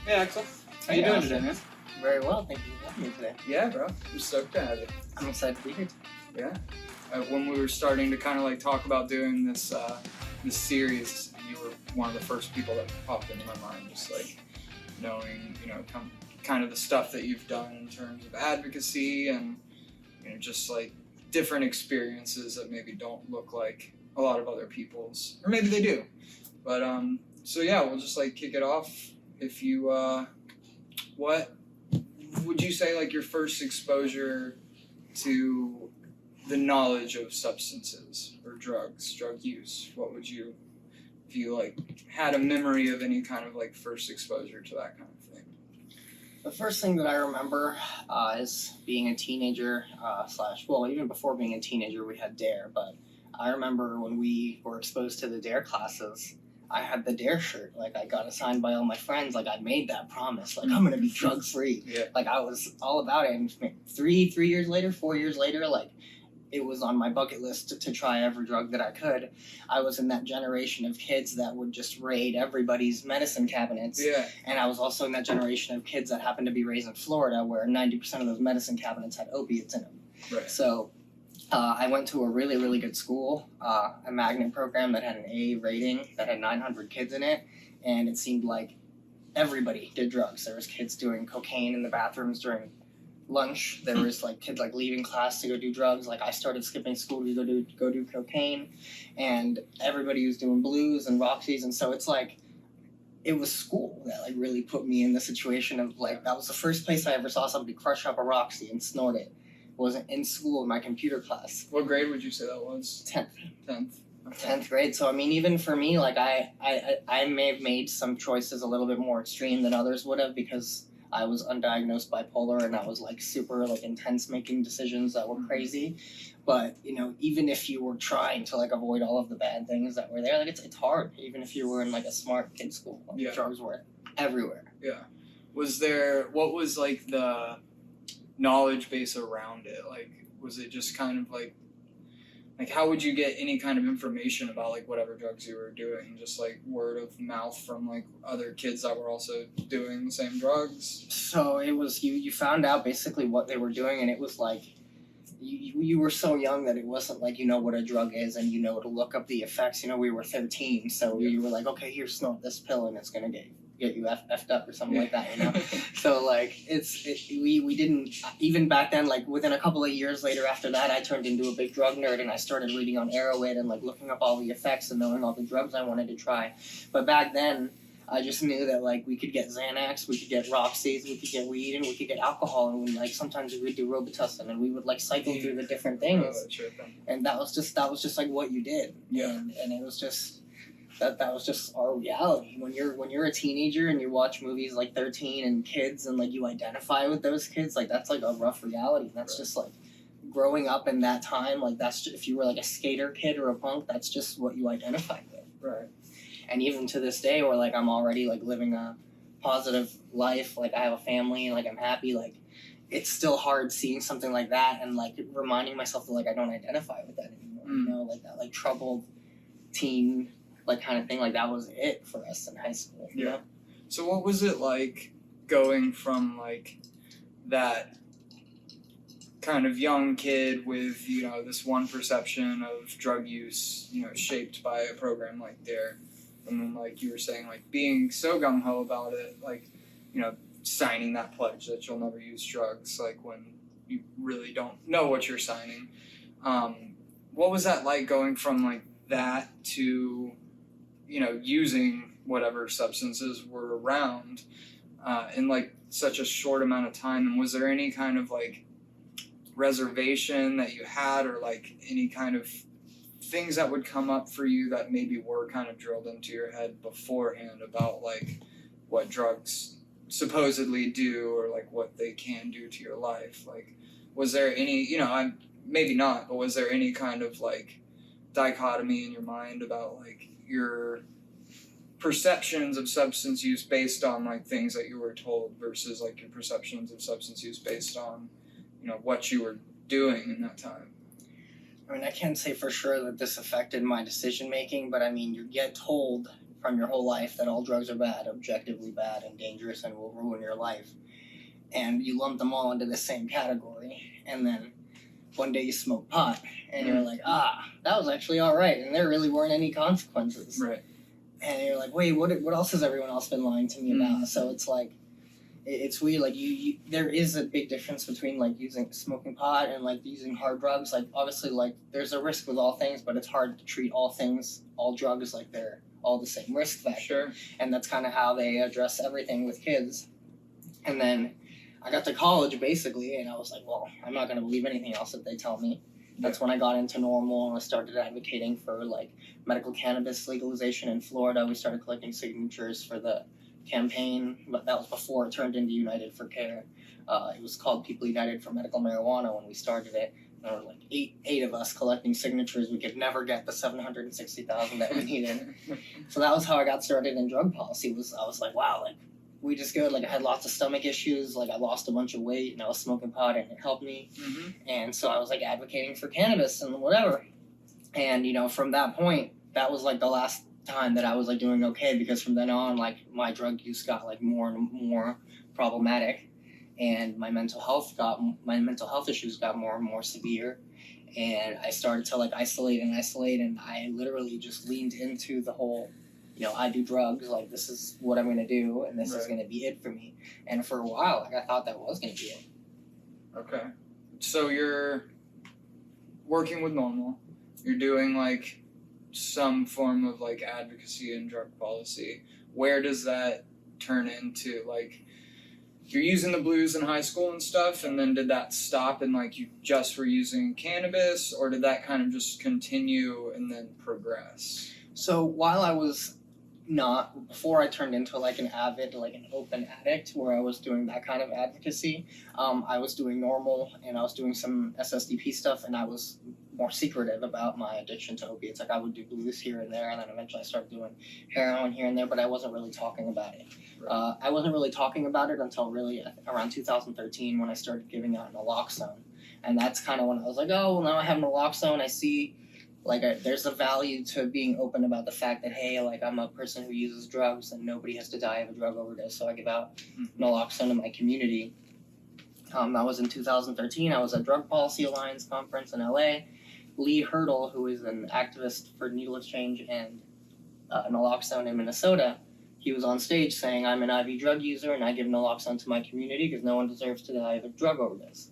Hey Axel, how you doing today, man? Very well, thank you for having me today. Yeah, bro. I'm stoked to have you. I'm excited to be here. Yeah. When we were starting to kind of like talk about doing this this series, you were one of the first people that popped into my mind, just like knowing, kind of the stuff that you've done in terms of advocacy and, just like different experiences that maybe don't look like a lot of other people's, or maybe they do. But so yeah, we'll just like kick it off. If you, what would you say like your first exposure to the knowledge of substances or drug use? What would you, if you like had a memory of any kind of like first exposure to that kind of thing? The first thing that I remember is being a teenager, even before being a teenager, we had DARE, but I remember when we were exposed to the DARE classes, I had the DARE shirt. Like, I got assigned by all my friends. Like, I made that promise. Like, I'm going to be drug-free. Yeah. Like, I was all about it. And 4 years later, like, it was on my bucket list to try every drug that I could. I was in that generation of kids that would just raid everybody's medicine cabinets. Yeah. And I was also in that generation of kids that happened to be raised in Florida, where 90% of those medicine cabinets had opiates in them. Right. So I went to a really, really good school, a magnet program that had an A rating, that had 900 kids in it, and it seemed like everybody did drugs. There was kids doing cocaine in the bathrooms during lunch. There was like kids like leaving class to go do drugs. Like, I started skipping school to go do cocaine, and everybody was doing blues and Roxy's, and so it's like it was school that like really put me in the situation of like that was the first place I ever saw somebody crush up a Roxy and snort it. Wasn't in school in my computer class. What grade would you say that was? 10th. 10th. Okay. 10th grade. So I mean, even for me, like I may have made some choices a little bit more extreme than others would have, because I was undiagnosed bipolar and I was like super like intense making decisions that were crazy. But even if you were trying to like avoid all of the bad things that were there, like it's hard. Even if you were in like a smart kid school, like, yeah. Drugs were everywhere. Yeah. What was like the knowledge base around it? Like, was it just kind of like how would you get any kind of information about like whatever drugs you were doing? Just like word of mouth from like other kids that were also doing the same drugs? So it was you found out basically what they were doing, and it was like you were so young that it wasn't like what a drug is and to look up the effects. We were 13, so you were like, okay, here, snort this pill and it's gonna get you effed up or something like that, So like we didn't, even back then, like within a couple of years later after that, I turned into a big drug nerd and I started reading on Arrowhead and like looking up all the effects and knowing all the drugs I wanted to try. But back then I just knew that like we could get Xanax, we could get Roxy's, we could get weed, and we could get alcohol, and like sometimes we would do Robitussin, and we would like cycle through the different things. And that was just like what you did. Yeah. And it was just that was just our reality. When you're a teenager and you watch movies like 13 and Kids and like you identify with those kids, like that's like a rough reality. That's just like growing up in that time. Like that's just, if you were like a skater kid or a punk, that's just what you identified with. Right. And even to this day, where like I'm already like living a positive life, like I have a family, like I'm happy, like it's still hard seeing something like that and like reminding myself that like I don't identify with that anymore. Like that like troubled teen like kind of thing, like that was it for us in high school. Yeah. So what was it like going from like that kind of young kid with this one perception of drug use shaped by a program like DARE, and then like you were saying, like being so gung-ho about it, like signing that pledge that you'll never use drugs, like when you really don't know what you're signing. What was that like going from like that to using whatever substances were around in like such a short amount of time? And was there any kind of like reservation that you had, or like any kind of things that would come up for you that maybe were kind of drilled into your head beforehand about like what drugs supposedly do, or like what they can do to your life? Like, was there any, maybe not, but was there any kind of like dichotomy in your mind about like your perceptions of substance use based on like things that you were told versus like your perceptions of substance use based on what you were doing in that time? I mean, I can't say for sure that this affected my decision making, but I mean, you get told from your whole life that all drugs are bad, objectively bad and dangerous and will ruin your life. And you lump them all into the same category. And then one day you smoke pot and you're like, that was actually all right. And there really weren't any consequences. Right. And you're like, wait, what else has everyone else been lying to me about? So it's like, it's weird. Like there is a big difference between like smoking pot and like using hard drugs. Like obviously, like there's a risk with all things, but it's hard to treat all drugs like they're all the same risk factor. Sure. And that's kind of how they address everything with kids. And then I got to college basically, and I was like, well, I'm not going to believe anything else that they tell me. That's when I got into NORML and I started advocating for like medical cannabis legalization in Florida. We started collecting signatures for the campaign, but that was before it turned into United for Care. It was called People United for Medical Marijuana when we started it. There were like eight of us collecting signatures. We could never get the 760,000 that we needed. So that was how I got started in drug policy. I was like, wow, like we just good. Like I had lots of stomach issues. Like I lost a bunch of weight and I was smoking pot and it helped me. Mm-hmm. And so I was like advocating for cannabis and whatever. And from that point, that was like the last time that I was like doing okay, because from then on, like my drug use got like more and more problematic, and my mental health issues got more and more severe, and I started to like isolate, and I literally just leaned into the whole, I do drugs, like this is what I'm gonna do, and this is gonna be it for me. And for a while, like I thought that was gonna be it. Okay, so you're working with NORML, you're doing like some form of like advocacy and drug policy. Where does that turn into? Like, you're using the blues in high school and stuff, and then did that stop and like you just were using cannabis, or did that kind of just continue and then progress? So while I was before I turned into like an open addict where I was doing that kind of advocacy, I was doing NORML and I was doing some SSDP stuff, and I was more secretive about my addiction to opiates. Like I would do blues here and there, and then eventually I started doing heroin here and there, but I wasn't really talking about it. Right. I wasn't really talking about it until really around 2013 when I started giving out naloxone. And that's kind of when I was like, oh, well, now I have naloxone. I see like there's a value to being open about the fact that, hey, like I'm a person who uses drugs and nobody has to die of a drug overdose. So I give out naloxone in my community. That was in 2013. I was at Drug Policy Alliance conference in LA. Lee Hurdle, who is an activist for needle exchange and naloxone in Minnesota, he was on stage saying, I'm an IV drug user and I give naloxone to my community because no one deserves to die of a drug overdose.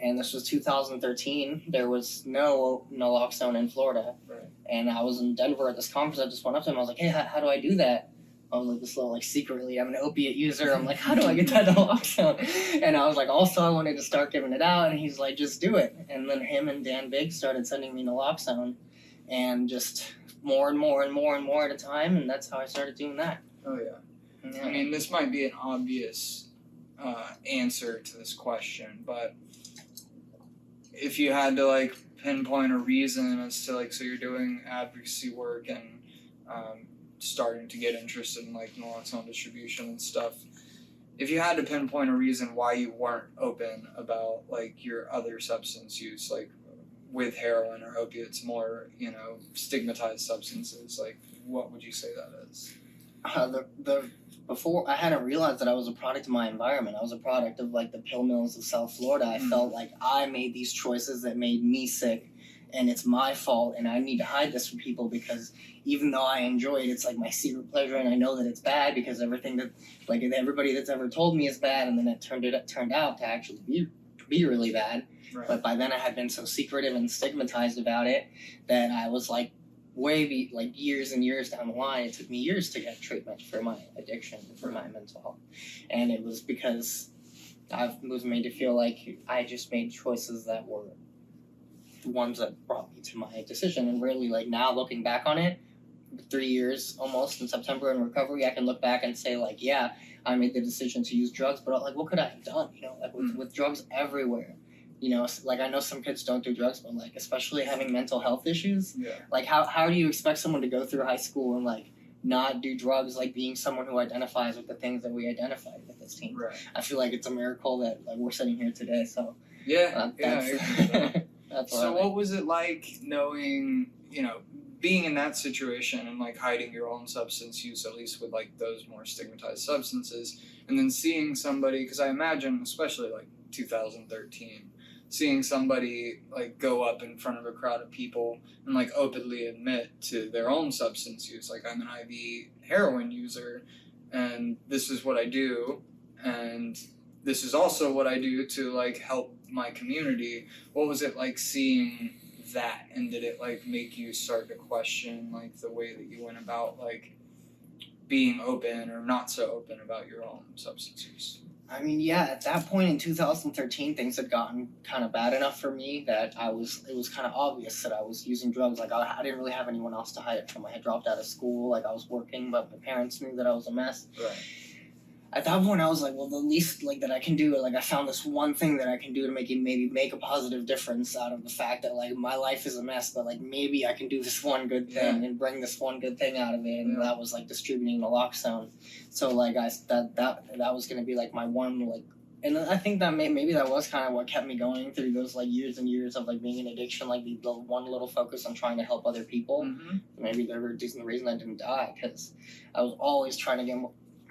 And this was 2013. There was no naloxone in Florida. Right. And I was in Denver at this conference. I just went up to him. I was like, hey, how do I do that? I was like this little, like, secretly, I'm an opiate user. I'm like, how do I get that naloxone? And I was like, also, I wanted to start giving it out. And he's like, just do it. And then him and Dan Biggs started sending me naloxone, and just more and more and more and more at a time. And that's how I started doing that. Oh, yeah. I mean, this might be an obvious answer to this question, but if you had to, like, pinpoint a reason as to, like, so you're doing advocacy work and starting to get interested in like naloxone distribution and stuff, if you had to pinpoint a reason why you weren't open about like your other substance use, like with heroin or opiates, more stigmatized substances, like what would you say that is? Before, I hadn't realized that I was a product of my environment. I was a product of like the pill mills of South Florida. I felt like I made these choices that made me sick, and it's my fault, and I need to hide this from people because even though I enjoy it, it's like my secret pleasure, and I know that it's bad because everything that, like, everybody that's ever told me is bad, and then it turned out to actually be really bad. Right. But by then I had been so secretive and stigmatized about it that I was like years and years down the line. It took me years to get treatment for my addiction, for my mental health, and it was because I was made to feel like I just made choices that were ones that brought me to my decision. And really, like, now looking back on it, 3 years almost in September in recovery, I can look back and say, like, yeah, I made the decision to use drugs, but like, what could I have done? Like with drugs everywhere. Like, I know some kids don't do drugs, but like, especially having mental health issues, like how do you expect someone to go through high school and like not do drugs, like being someone who identifies with the things that we identified with as teens? Right. I feel like it's a miracle that like we're sitting here today. So I agree with that. that's so what was it like knowing, being in that situation and like hiding your own substance use, at least with like those more stigmatized substances, and then seeing somebody, because I imagine, especially like 2013, seeing somebody like go up in front of a crowd of people and like openly admit to their own substance use, like I'm an IV heroin user, and this is what I do, and this is also what I do to like help my community. What was it like seeing that, and did it like make you start to question like the way that you went about like being open or not so open about your own substance use? I mean, yeah, at that point in 2013, things had gotten kind of bad enough for me that it was kind of obvious that I was using drugs. Like, I didn't really have anyone else to hide it from. I had dropped out of school, like, I was working, but my parents knew that I was a mess. Right. At that point, I was like, well, the least, like, that I can do, like, I found this one thing that I can do to maybe make a positive difference out of the fact that, like, my life is a mess, but, like, maybe I can do this one good thing and bring this one good thing out of it, and that was, like, distributing naloxone. So, like, that was going to be, like, my one, like, and I think that maybe that was kind of what kept me going through those, like, years and years of, like, being in addiction, like, the one little focus on trying to help other people. Mm-hmm. Maybe the reason I didn't die, because I was always trying to get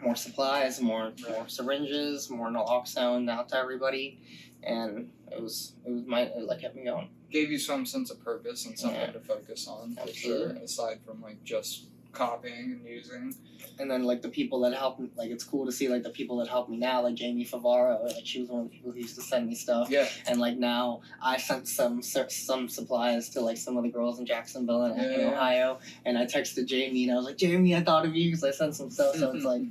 more supplies, more syringes, more naloxone out to everybody, and it kept me going. Gave you some sense of purpose and something to focus on, for sure, aside from like just copying and using. And then like the people that helped me, like it's cool to see like the people that help me now, like Jamie Favaro, like she was one of the people who used to send me stuff. Yeah. And like now I sent some supplies to like some of the girls in Jacksonville and in Ohio, and I texted Jamie and I was like, Jamie, I thought of you because I sent some stuff. So it's like,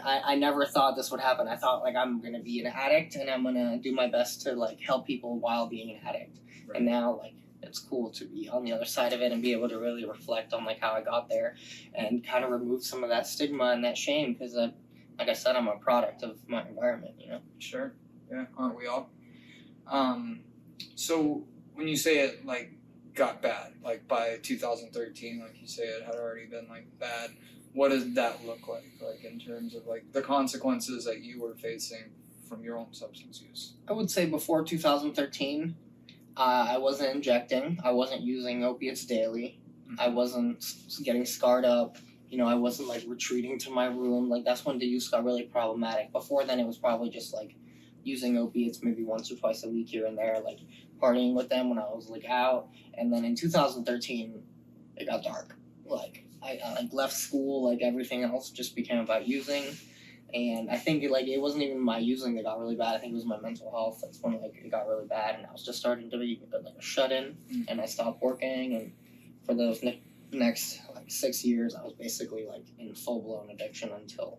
I never thought this would happen. I thought like I'm gonna be an addict and I'm gonna do my best to like help people while being an addict. Right. And now like it's cool to be on the other side of it and be able to really reflect on like how I got there and kind of remove some of that stigma and that shame, because like I said, I'm a product of my environment, you know. Sure. Yeah, aren't we all? So when you say it like got bad, like by 2013, like you say it had already been like bad, what does that look like in terms of like the consequences that you were facing from your own substance use? I would say before 2013, I wasn't injecting. I wasn't using opiates daily. I wasn't getting scarred up. You know, I wasn't like retreating to my room. Like that's when the use got really problematic. Before then, it was probably just like using opiates maybe once or twice a week here and there, like partying with them when I was like out. And then in 2013, it got dark. Like I like left school. Like everything else just became about using. And I think it wasn't even my using that got really bad. I think it was my mental health. That's when like it got really bad, and I was just starting to be like a shut-in, and I stopped working. And for those next like 6 years, I was basically like in full-blown addiction until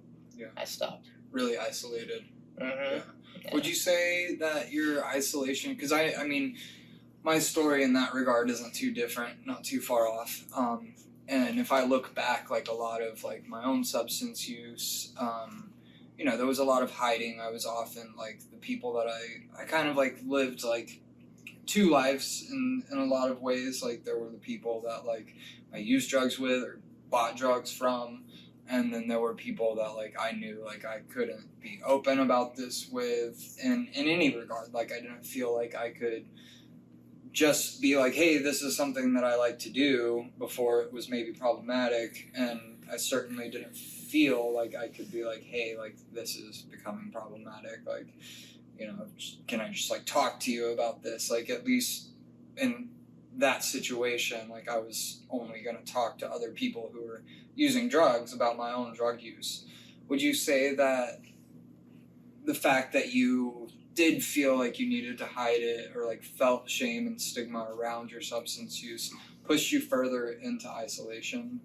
I stopped. Really isolated. Mm-hmm. Yeah. Would you say that your isolation? Because I mean, my story in that regard isn't too different, not too far off. And if I look back, like a lot of like my own substance use. You know, there was a lot of hiding. I was often like the people that I kind of like lived like two lives in a lot of ways. Like there were the people that like I used drugs with or bought drugs from, and then there were people that like I knew like I couldn't be open about this with in any regard. Like I didn't feel like I could just be like, hey, this is something that I like to do before it was maybe problematic, and I certainly didn't feel like I could be like, hey, like this is becoming problematic, like, you know, can I just like talk to you about this? Like at least in that situation, like I was only going to talk to other people who were using drugs about my own drug use. Would you say that the fact that you did feel like you needed to hide it or like felt shame and stigma around your substance use pushed you further into isolation?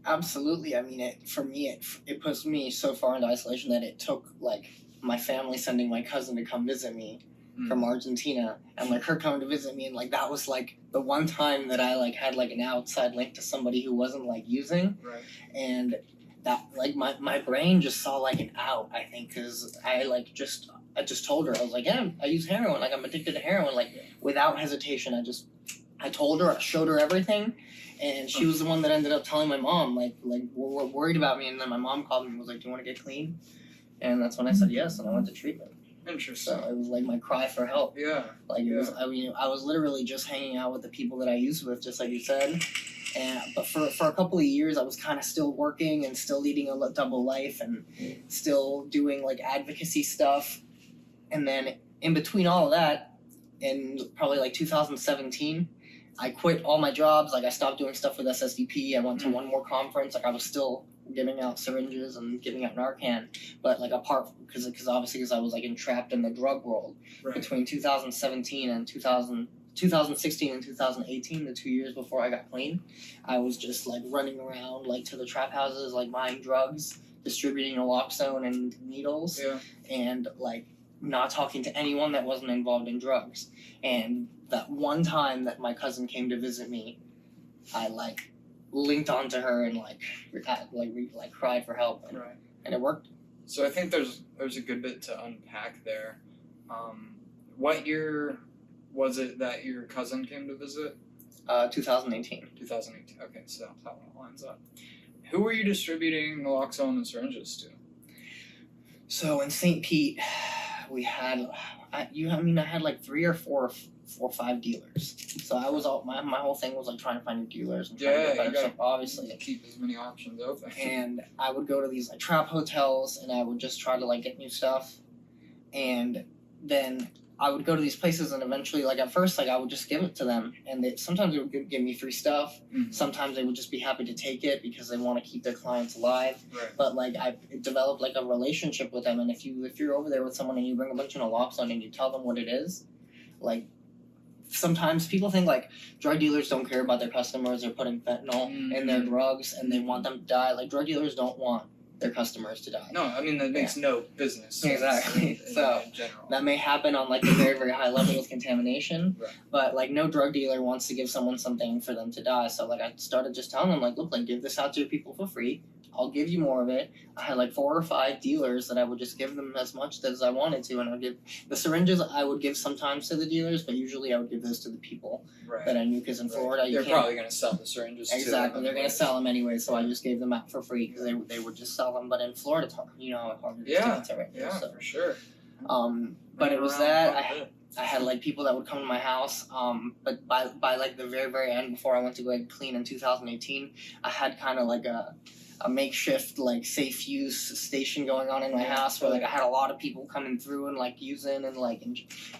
Absolutely. I mean, it pushed me so far into isolation that it took like my family sending my cousin to come visit me from Argentina, and like her coming to visit me, and like that was like the one time that I like had like an outside link to somebody who wasn't like using, right. And that like my brain just saw like an out, I think, because I just told her, I was like, yeah, I use heroin, like I'm addicted to heroin, like without hesitation. I told her, I showed her everything. And she was the one that ended up telling my mom, like worried about me. And then my mom called me and was like, do you want to get clean? And that's when I said yes, and I went to treatment. Interesting. So it was like my cry for help. Yeah. Like it was, I mean, I was literally just hanging out with the people that I used with, just like you said. And but for a couple of years, I was kind of still working and still leading a double life and still doing like advocacy stuff. And then in between all of that, in probably like 2017, I quit all my jobs. Like I stopped doing stuff with SSDP. I went to one more conference. Like I was still giving out syringes and giving out Narcan, but like apart because I was like entrapped in the drug world. Right. Between 2017 and 2016 and 2018, the 2 years before I got clean, I was just like running around like to the trap houses, like buying drugs, distributing naloxone and needles, and like not talking to anyone that wasn't involved in drugs. And that one time that my cousin came to visit me, I like linked onto her and like cried for help, and it worked. So I think there's a good bit to unpack there. What year was it that your cousin came to visit? 2018. 2018. Okay, so that's how it lines up. Who were you distributing naloxone and syringes to? So in St. Pete, we had, I had like 3 or 4 or 5 dealers. So I was all my whole thing was like trying to find new dealers and trying to get better stuff, obviously. Keep as many options open. And I would go to these like trap hotels and I would just try to like get new stuff. And then I would go to these places and eventually, like at first, like I would just give it to them, and sometimes they would give me free stuff. Mm-hmm. Sometimes they would just be happy to take it because they want to keep their clients alive. Right. But like I developed like a relationship with them, and if you're over there with someone and you bring a bunch of naloxone and you tell them what it is, like sometimes people think like drug dealers don't care about their customers. They're putting fentanyl in their drugs and they want them to die. Like drug dealers don't want their customers to die. No, I mean that makes no business sense. Exactly. So in general. That may happen on like a very, very high level with contamination, but like no drug dealer wants to give someone something for them to die. So like I started just telling them like, look, like give this out to your people for free. I'll give you more of it. I had like 4 or 5 dealers that I would just give them as much as I wanted to, and I would give the syringes. I would give sometimes to the dealers, but usually I would give those to the people that I knew. Because in Florida, they're probably going to sell the syringes. Exactly, they're going to sell them anyway. So I just gave them out for free because they would just sell them. But in Florida, it's hard, how hard it is to get to right now. So. For sure. But it was that I had like people that would come to my house. But by like the very, very end, before I went to go get clean in 2018, I had kind of like a makeshift like safe use station going on in my house where like I had a lot of people coming through and like using and like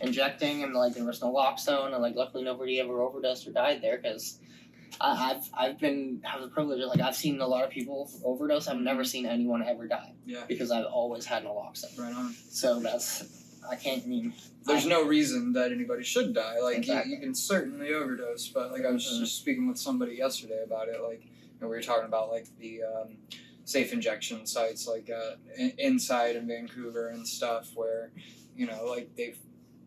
injecting, and like there was no naloxone, and like luckily nobody ever overdosed or died there because have the privilege of like I've seen a lot of people overdose. I've never seen anyone ever die because I've always had naloxone. Right on. So there's no reason that anybody should die. Like you can certainly overdose, but like I was just speaking with somebody yesterday about it. Like we were talking about like the safe injection sites, like inside in Vancouver and stuff, where like they've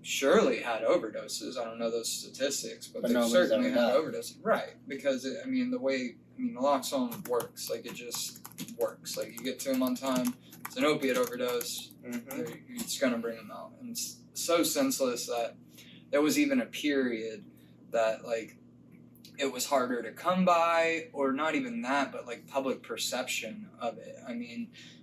surely had overdoses. I don't know those statistics, but they've certainly had overdoses. Right, because the way naloxone works, like it just works. Like you get to them on time. It's an opiate overdose. It's gonna bring them out, and it's so senseless that there was even a period that like it was harder to come by, or not even that, but like public perception of it.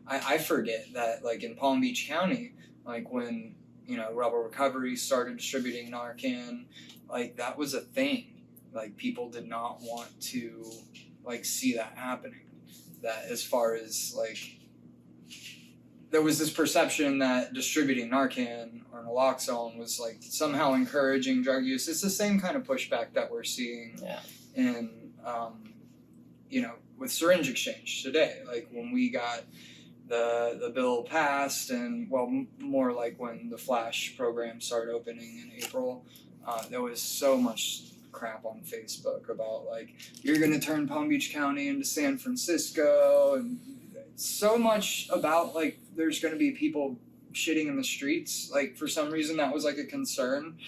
I forget that like in Palm Beach County, like when Rebel Recovery started distributing Narcan, like that was a thing. Like people did not want to like see that happening. That as far as like there was this perception that distributing Narcan or naloxone was like somehow encouraging drug use. It's the same kind of pushback that we're seeing in, with syringe exchange today. Like when we got the bill passed, and more like when the Flash program started opening in April, there was so much crap on Facebook about like you're going to turn Palm Beach County into San Francisco, and so much about like there's going to be people shitting in the streets. Like for some reason that was like a concern.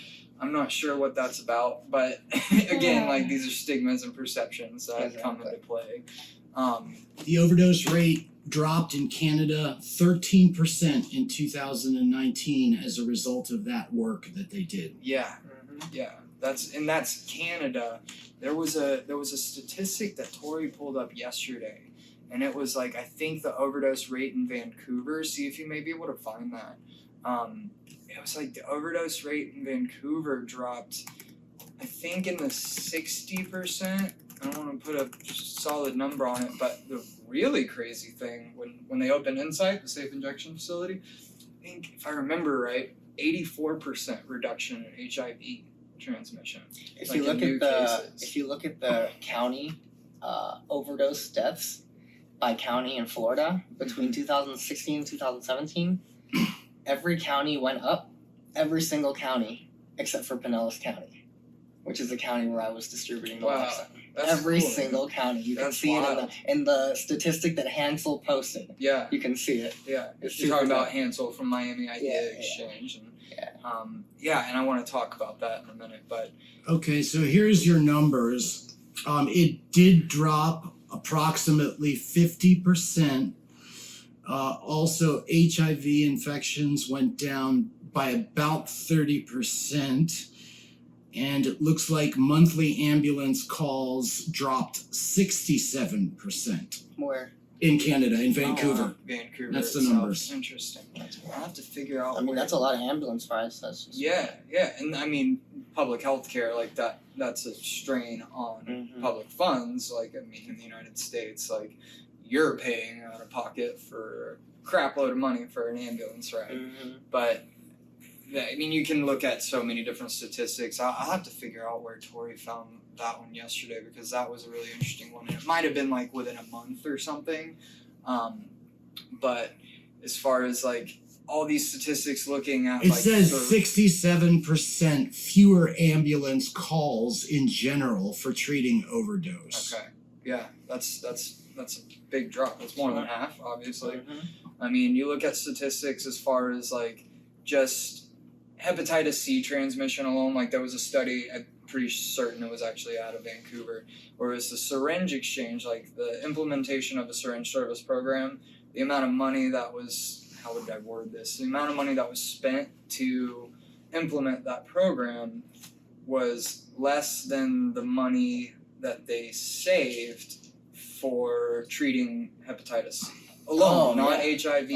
I'm not sure what that's about, but again, like these are stigmas and perceptions that come into play. The overdose rate dropped in Canada 13% in 2019 as a result of that work that they did. Yeah. That's Canada. There was a statistic that Tori pulled up yesterday, and it was like I think the overdose rate in Vancouver. See if you may be able to find that. it was like the overdose rate in Vancouver dropped, I think, in the 60%. I don't want to put a solid number on it, but the really crazy thing, when they opened Insight, the safe injection facility, I think, if I remember right, 84% reduction in HIV transmission. If you look at the county overdose deaths by county in Florida between 2016 and 2017, every county went up, every single county except for Pinellas County, which is the county where I was distributing the naloxone. Every single county. You can see it in the statistic that Hansel posted. Yeah. You can see it. Yeah. You're talking about Hansel from Miami Idea Exchange. And, and I want to talk about that in a minute. But okay, so here's your numbers. It did drop approximately 50%. Also, HIV infections went down by about 30%. And it looks like monthly ambulance calls dropped 67%. Where? In Canada, in Vancouver. Vancouver. That's the numbers. Interesting. I'll have to figure out. I mean, that's a lot of ambulance fires. That's just... Yeah, and I mean, public health care, like that's a strain on public funds. Like, I mean, in the United States, like, you're paying out of pocket for a crap load of money for an ambulance ride. But I mean, you can look at so many different statistics. I'll have to figure out where Tori found that one yesterday, because that was a really interesting one. It might have been like within a month or something. But as far as like all these statistics looking at, it says 67% fewer ambulance calls in general for treating overdose. Okay, yeah, that's a big drop. That's more than half, obviously. I mean, you look at statistics as far as like just hepatitis C transmission alone. Like, there was a study, I'm pretty certain it was actually out of Vancouver, where it was the syringe exchange, like the implementation of a syringe service program, the amount of money that was, how would I word this? The amount of money that was spent to implement that program was less than the money that they saved for treating hepatitis C alone, not HIV,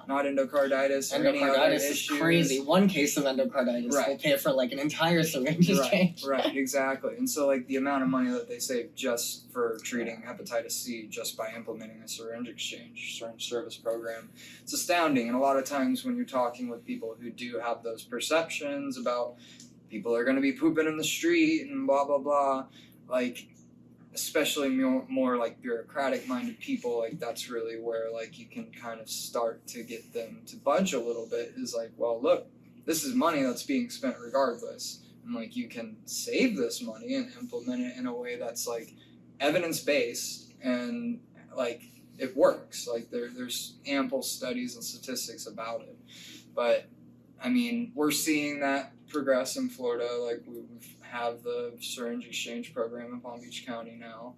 not endocarditis, or any other endocarditis issues. is crazy. One case of endocarditis will pay for like an entire syringe exchange. Right, exactly. And so like the amount of money that they save just for treating hepatitis C just by implementing a syringe exchange, syringe service program, it's astounding. And a lot of times when you're talking with people who do have those perceptions about people are going to be pooping in the street and blah, blah, blah, like, especially more like bureaucratic minded people, like that's really where like you can kind of start to get them to budge a little bit, is like, well, look, this is money that's being spent regardless, and like you can save this money and implement it in a way that's like evidence based and like it works. Like there's ample studies and statistics about it. But I mean, we're seeing that progress in Florida. Like we have the syringe exchange program in Palm Beach County now,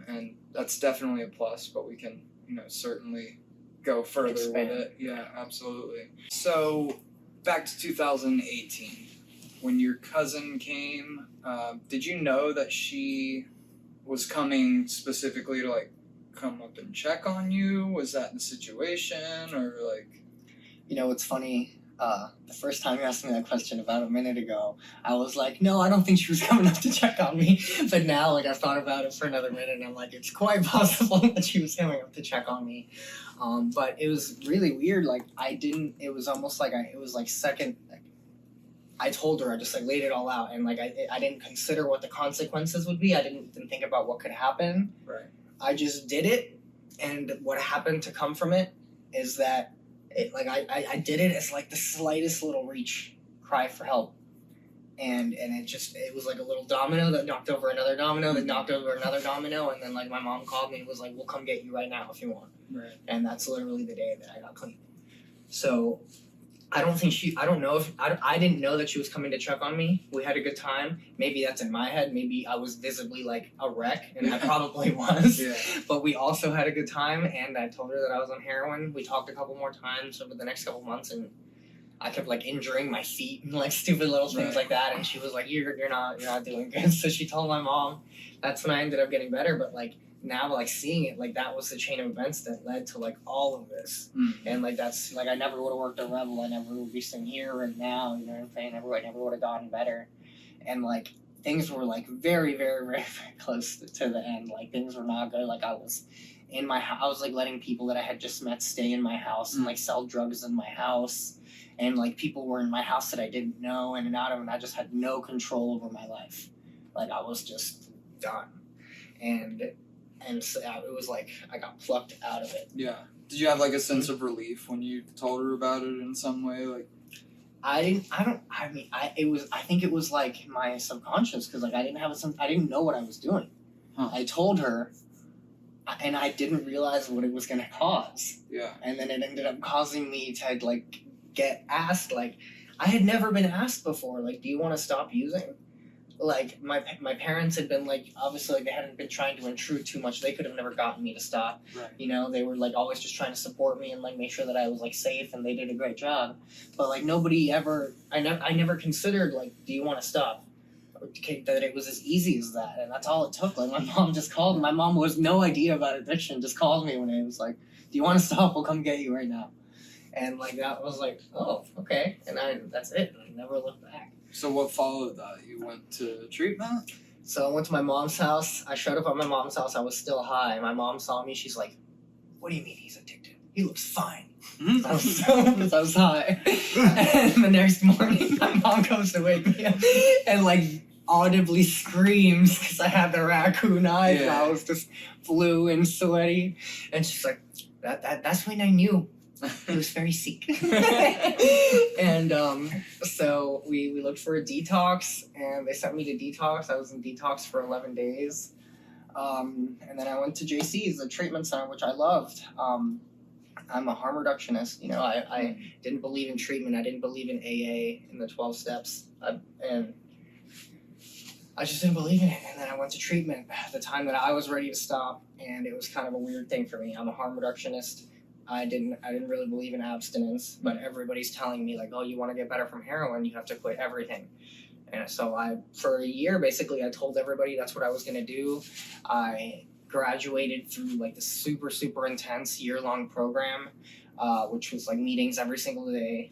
and that's definitely a plus. But we can, certainly go further with it. Yeah, absolutely. So back to 2018, when your cousin came, did you know that she was coming specifically to like come up and check on you? Was that the situation, or like? It's funny. The first time you asked me that question about a minute ago, I was like, no, I don't think she was coming up to check on me. But now, like, I've thought about it for another minute, and I'm like, it's quite possible that she was coming up to check on me. But it was really weird. Like, it was almost like I told her, I just, like, laid it all out. And, like, I didn't consider what the consequences would be. I didn't even think about what could happen. Right. I just did it. And what happened to come from it is that I did it as like the slightest little cry for help, and it was like a little domino that knocked over another domino that knocked over another domino, and then like my mom called me and was like, "We'll come get you right now if you want." Right. And that's literally the day that I got clean. So I didn't know that she was coming to check on me. We had a good time. Maybe that's in my head. Maybe I was visibly like a wreck, and I probably was. Yeah. But we also had a good time, and I told her that I was on heroin. We talked a couple more times over the next couple months, and I kept like injuring my feet and like stupid little things like that. And she was like, "You're not doing good." So she told my mom. That's when I ended up getting better. But like now like seeing it, like that was the chain of events that led to like all of this. And like that's like I never would have worked at Rebel, I never would be sitting here right now, you know what I'm saying? I never would have gotten better. And like things were like very, very, very, very close to the end. Like things were not good. Like I was in my house, I was like letting people that I had just met stay in my house and like sell drugs in my house. And like people were in my house that I didn't know in and out of, and I just had no control over my life. Like I was just done. And so it was like I got plucked out of it. Yeah. Did you have like a sense of relief when you told her about it in some way? Like I think it was like my subconscious, because like I didn't know what I was doing. I told her, and I didn't realize what it was gonna cause. Yeah. And then it ended up causing me to like get asked, like I had never been asked before, like, do you want to stop using? Like my parents had been like, obviously like they hadn't been trying to intrude too much. They could have never gotten me to stop. Right. You know, they were like always just trying to support me and like make sure that I was like safe, and they did a great job. But like nobody ever, I never considered like, do you want to stop? That it was as easy as that, and that's all it took. Like my mom just called. My mom was no idea about addiction, just called me when it was like, do you want to stop? We'll come get you right now. And like that was like, oh, okay. And that's it. I never looked back. So what followed that? You went to treatment? So I went to my mom's house. I showed up at my mom's house. I was still high. My mom saw me. She's like, what do you mean he's addicted? He looks fine. I was high. And the next morning, my mom comes to wake me up and like audibly screams because I had the raccoon eyes. Yeah. I was just blue and sweaty. And she's like, that's when I knew. He was very sick. And so we looked for a detox, and they sent me to detox. I was in detox for 11 days. And then I went to JC's, the treatment center, which I loved. I'm a harm reductionist. You know, I didn't believe in treatment. I didn't believe in AA and the 12 steps. And I just didn't believe in it. And then I went to treatment at the time that I was ready to stop, and it was kind of a weird thing for me. I'm a harm reductionist. I didn't really believe in abstinence, but everybody's telling me like, oh, you want to get better from heroin, you have to quit everything. And so for a year, basically, I told everybody that's what I was going to do. I graduated through like the super, super intense year-long program, which was like meetings every single day.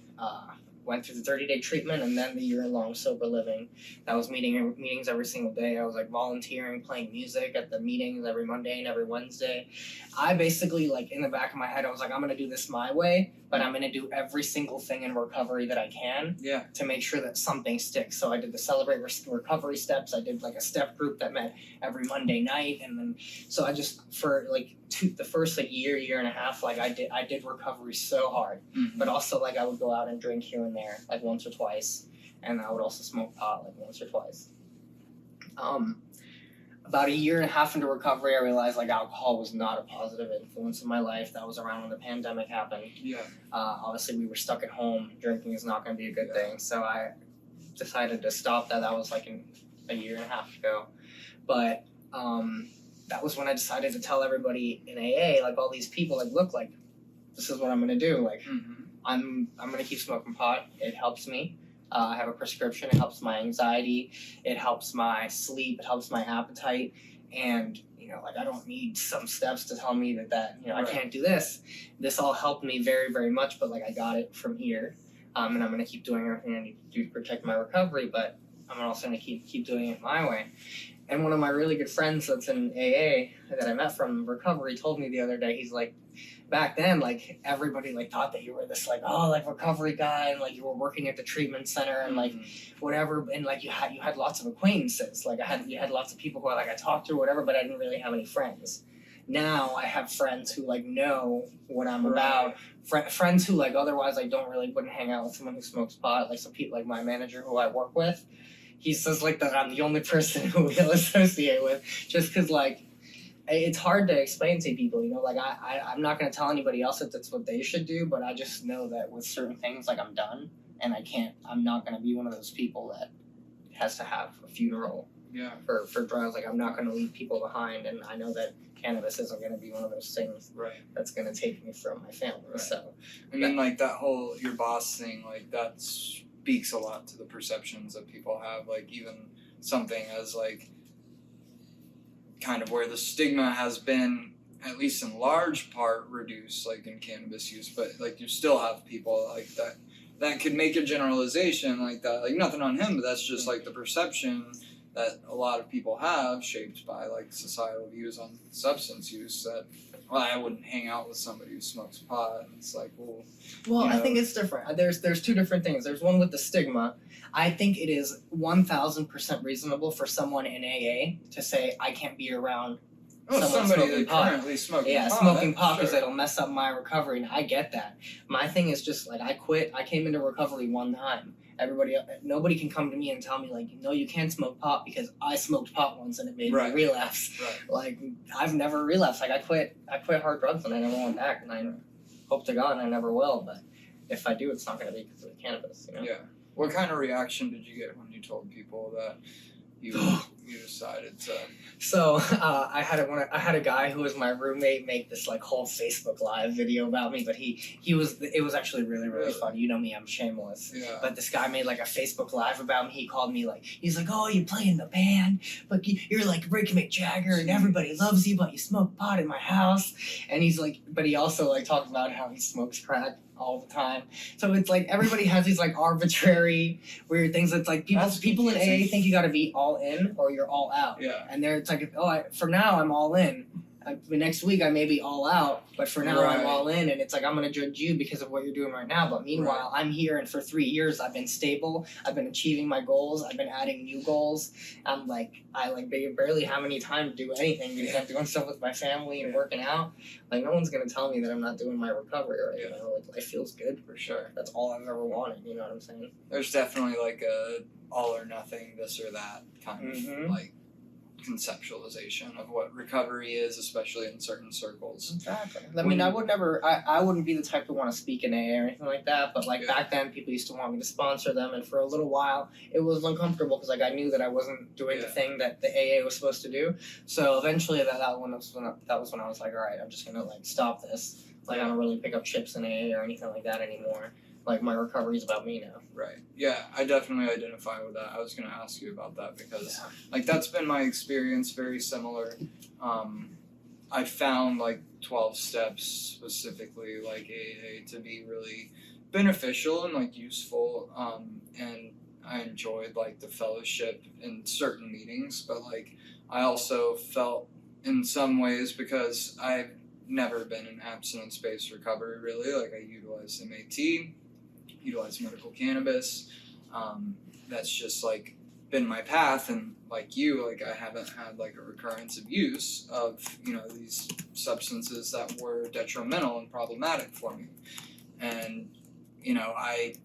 Went through the 30-day treatment and then the year-long sober living. That was meetings every single day. I was like volunteering, playing music at the meetings every Monday and every Wednesday. I basically like in the back of my head, I was like, I'm gonna do this my way, but I'm gonna do every single thing in recovery that I can to make sure that something sticks. So I did the Celebrate Recovery steps. I did like a step group that met every Monday night, and then so I just for like the first like year and a half, like I did recovery so hard, but also like I would go out and drink here and there like once or twice, and I would also smoke pot like once or twice. About a year and a half into recovery, I realized like alcohol was not a positive influence in my life. That was around when the pandemic happened. Yeah. Obviously, we were stuck at home. Drinking is not going to be a good thing. So I decided to stop that. That was like a year and a half ago. But that was when I decided to tell everybody in AA, like all these people, like, look, like, this is what I'm going to do. Like, I'm going to keep smoking pot. It helps me. I have a prescription. It helps my anxiety. It helps my sleep. It helps my appetite. And, you know, like I don't need some steps to tell me that you know, I can't do this. This all helped me very, very much, but like I got it from here. And I'm going to keep doing everything I need to do to protect my recovery, but I'm also going to keep doing it my way. And one of my really good friends that's in AA that I met from recovery told me the other day, he's like, back then, like, everybody, like, thought that you were this, like, oh, like, recovery guy, and, like, you were working at the treatment center, and, like, whatever, and, like, you had lots of acquaintances, like, you had lots of people who, like, I talked to or whatever, but I didn't really have any friends. Now, I have friends who, like, know what I'm about, friends who, like, otherwise I wouldn't hang out with someone who smokes pot, like, some people, like, my manager who I work with, he says, like, that I'm the only person who he'll associate with, just because, like, it's hard to explain to people, you know, like I'm not going to tell anybody else that that's what they should do, but I just know that with certain things, like I'm done and I'm not going to be one of those people that has to have a funeral for drugs. Like I'm not going to leave people behind. And I know that cannabis isn't going to be one of those things that's going to take me from my family. So, I mean, like that whole your boss thing, like that speaks a lot to the perceptions that people have, like even something as like kind of where the stigma has been, at least in large part, reduced, like in cannabis use, but like you still have people like that could make a generalization like that, like nothing on him, but that's just like the perception that a lot of people have, shaped by like societal views on substance use, that well, I wouldn't hang out with somebody who smokes pot. And it's like, well, Well, you I know. think it's different. There's two different things. There's one with the stigma. I think it is 1,000% reasonable for someone in AA to say I can't be around Oh, someone somebody smoking that pot. currently smoking Yeah, pot. smoking pot because sure. it'll mess up my recovery, and I get that. My thing is just like I quit. I came into recovery one time. Nobody can come to me and tell me like, no, you can't smoke pot because I smoked pot once and it made Right. me relapse. Right. Like I've never relapsed. Like I quit hard drugs and I never went back, and I hope to God I never will. But if I do, it's not going to be because of cannabis. You know? Yeah. What kind of reaction did you get when you told people that you decided to? So I had a guy who was my roommate make this like whole Facebook Live video about me, but it was actually really Really? funny. You know me, I'm shameless. Yeah. But this guy made like a Facebook Live about me. He called me like, he's like, oh, you play in the band, but you're like Rick McJagger and everybody loves you, but you smoke pot in my house. And he's like, but he also like talked about how he smokes crack all the time. So it's like everybody has these like arbitrary weird things. It's like That's people in confusing. AA think you got to be all in or you're all out. Yeah. And it's like, for now I'm all in. Next week I may be all out, but for now I'm Right. all in. And it's like, I'm going to judge you because of what you're doing right now. But meanwhile, I'm here, and for 3 years I've been stable. I've been achieving my goals. I've been adding new goals. I barely have any time to do anything because I'm doing stuff with my family and working out. Like no one's going to tell me that I'm not doing my recovery right Yeah. now. Like life feels good. For sure. That's all I've ever wanted. You know what I'm saying? There's definitely like a all or nothing, this or that kind of Mhm. like conceptualization of what recovery is, especially in certain circles. Exactly. I mean, I wouldn't be the type to want to speak in AA or anything like that, but like Yeah. back then people used to want me to sponsor them, and for a little while it was uncomfortable because like I knew that I wasn't doing the Yeah. thing that the AA was supposed to do. So eventually that was when I was like, all right, I'm just gonna like stop this. Like I don't really pick up chips in AA or anything like that anymore. Like my recovery is about me now. Right. Yeah, I definitely identify with that. I was going to ask you about that because like that's been my experience, very similar. I found like 12 steps specifically like AA to be really beneficial and like useful, and I enjoyed like the fellowship in certain meetings, but like I also felt in some ways, because I've never been in abstinence-based recovery really, like I utilized MAT, utilized medical cannabis, that's just like been my path, and like you, like I haven't had like a recurrence of use of, you know, these substances that were detrimental and problematic for me. And, you know, I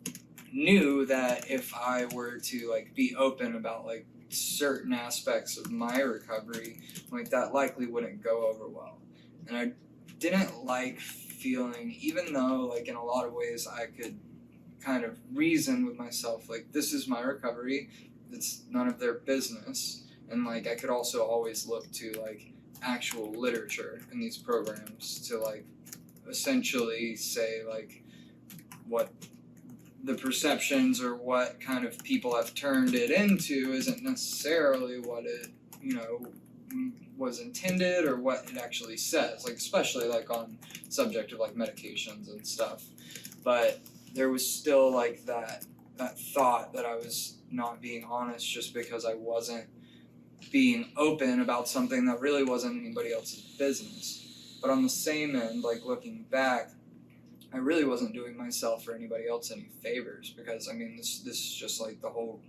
knew that if I were to like be open about like certain aspects of my recovery, like that likely wouldn't go over well. And I didn't like feeling, even though like in a lot of ways I could kind of reason with myself, like this is my recovery, it's none of their business. And like I could also always look to like actual literature in these programs to like essentially say like what the perceptions or what kind of people have turned it into isn't necessarily what it, you know, was intended or what it actually says, like especially like on subject of like medications and stuff. But there was still like that thought that I was not being honest just because I wasn't being open about something that really wasn't anybody else's business. But on the same end, like looking back, I really wasn't doing myself or anybody else any favors, because I mean this is just like the whole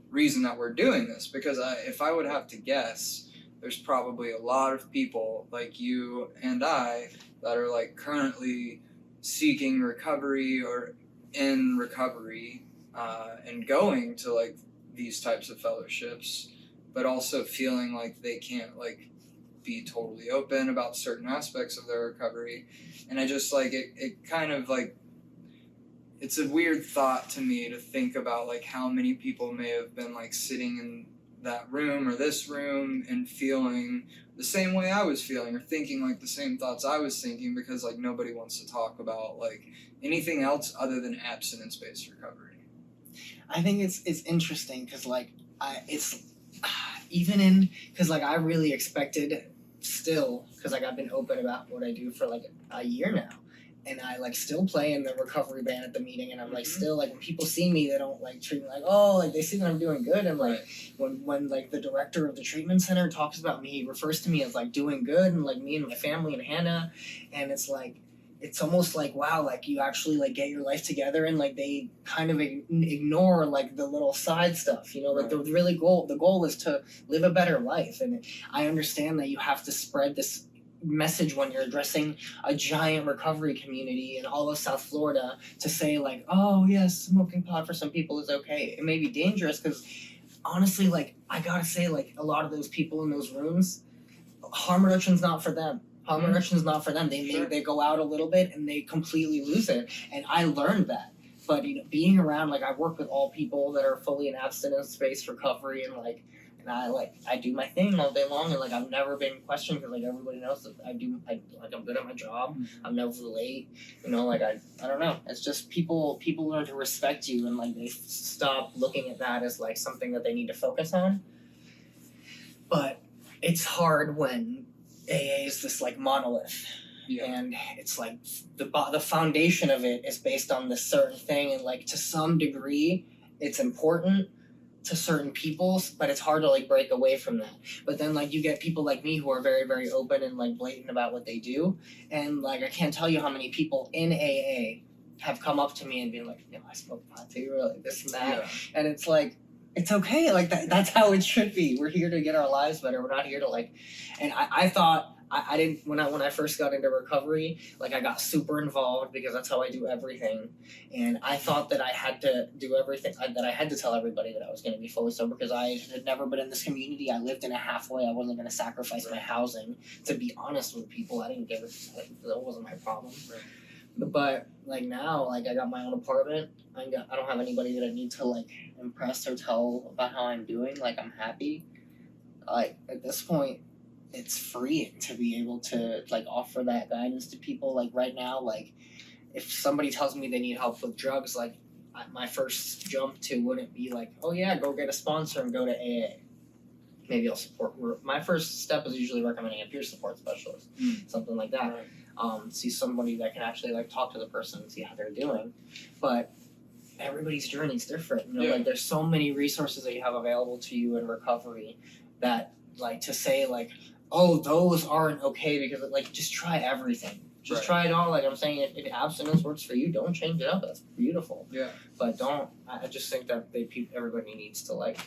reason that we're doing this, because if I would have to guess, there's probably a lot of people like you and I that are like currently seeking recovery or in recovery, and going to like these types of fellowships, but also feeling like they can't like be totally open about certain aspects of their recovery. And I just like it kind of like, it's a weird thought to me to think about like how many people may have been like sitting in that room or this room and feeling the same way I was feeling or thinking like the same thoughts I was thinking, because like nobody wants to talk about like anything else other than abstinence-based recovery. I think it's interesting because like even in, because like I really expected still, because like I've been open about what I do for like a year now, and I like still play in the recovery band at the meeting, and I'm like still like when people see me, they don't like treat me like, oh, like they see that I'm doing good, and like when like the director of the treatment center talks about me, he refers to me as like doing good, and like me and my family and Hannah, and it's like it's almost like wow, like you actually like get your life together, and like they kind of ignore like the little side stuff, you know, like the goal is to live a better life, and I understand that you have to spread this message when you're addressing a giant recovery community in all of South Florida to say like, oh yes, smoking pot for some people is okay. It may be dangerous because honestly, like I gotta say, like a lot of those people in those rooms, harm reduction's not for them. Harm reduction's not for them. They go out a little bit and they completely lose it. And I learned that. But you know, being around, like I work with all people that are fully in abstinence-based recovery, and like, and I do my thing all day long, and like I've never been questioned because like everybody knows that I'm good at my job. I'm never late, you know. Like I don't know. It's just people learn to respect you, and like they stop looking at that as like something that they need to focus on. But it's hard when AA is this like monolith. Yeah. And it's like the foundation of it is based on this certain thing, and like to some degree it's important to certain people, but it's hard to like break away from that. But then like you get people like me who are very, very open and like blatant about what they do, and like I can't tell you how many people in AA have come up to me and been like, I smoke pot too, or like this and that. And it's like it's okay, like that's how it should be. We're here to get our lives better. We're not here to like, and I thought I didn't when I first got into recovery, like I got super involved because that's how I do everything, and I thought that I had to do everything, that I had to tell everybody that I was going to be fully sober because I had never been in this community. I lived in a halfway. I wasn't going to sacrifice my housing. To be honest with people, I didn't give it. That wasn't my problem. But like now, like I got my own apartment. I don't have anybody that I need to like impress or tell about how I'm doing. Like I'm happy. Like at this point, it's freeing to be able to like offer that guidance to people. Like right now, like if somebody tells me they need help with drugs, like my first jump to wouldn't be like, oh yeah, go get a sponsor and go to AA. Maybe I'll support. My first step is usually recommending a peer support specialist, something like that. See somebody that can actually like talk to the person and see how they're doing. But everybody's journey is different. You know, like there's so many resources that you have available to you in recovery that like to say like, oh, those aren't okay because like just try everything. Just try it all. Like I'm saying, if abstinence works for you, don't change it up. That's beautiful. Yeah. But don't. I just think that everybody needs to like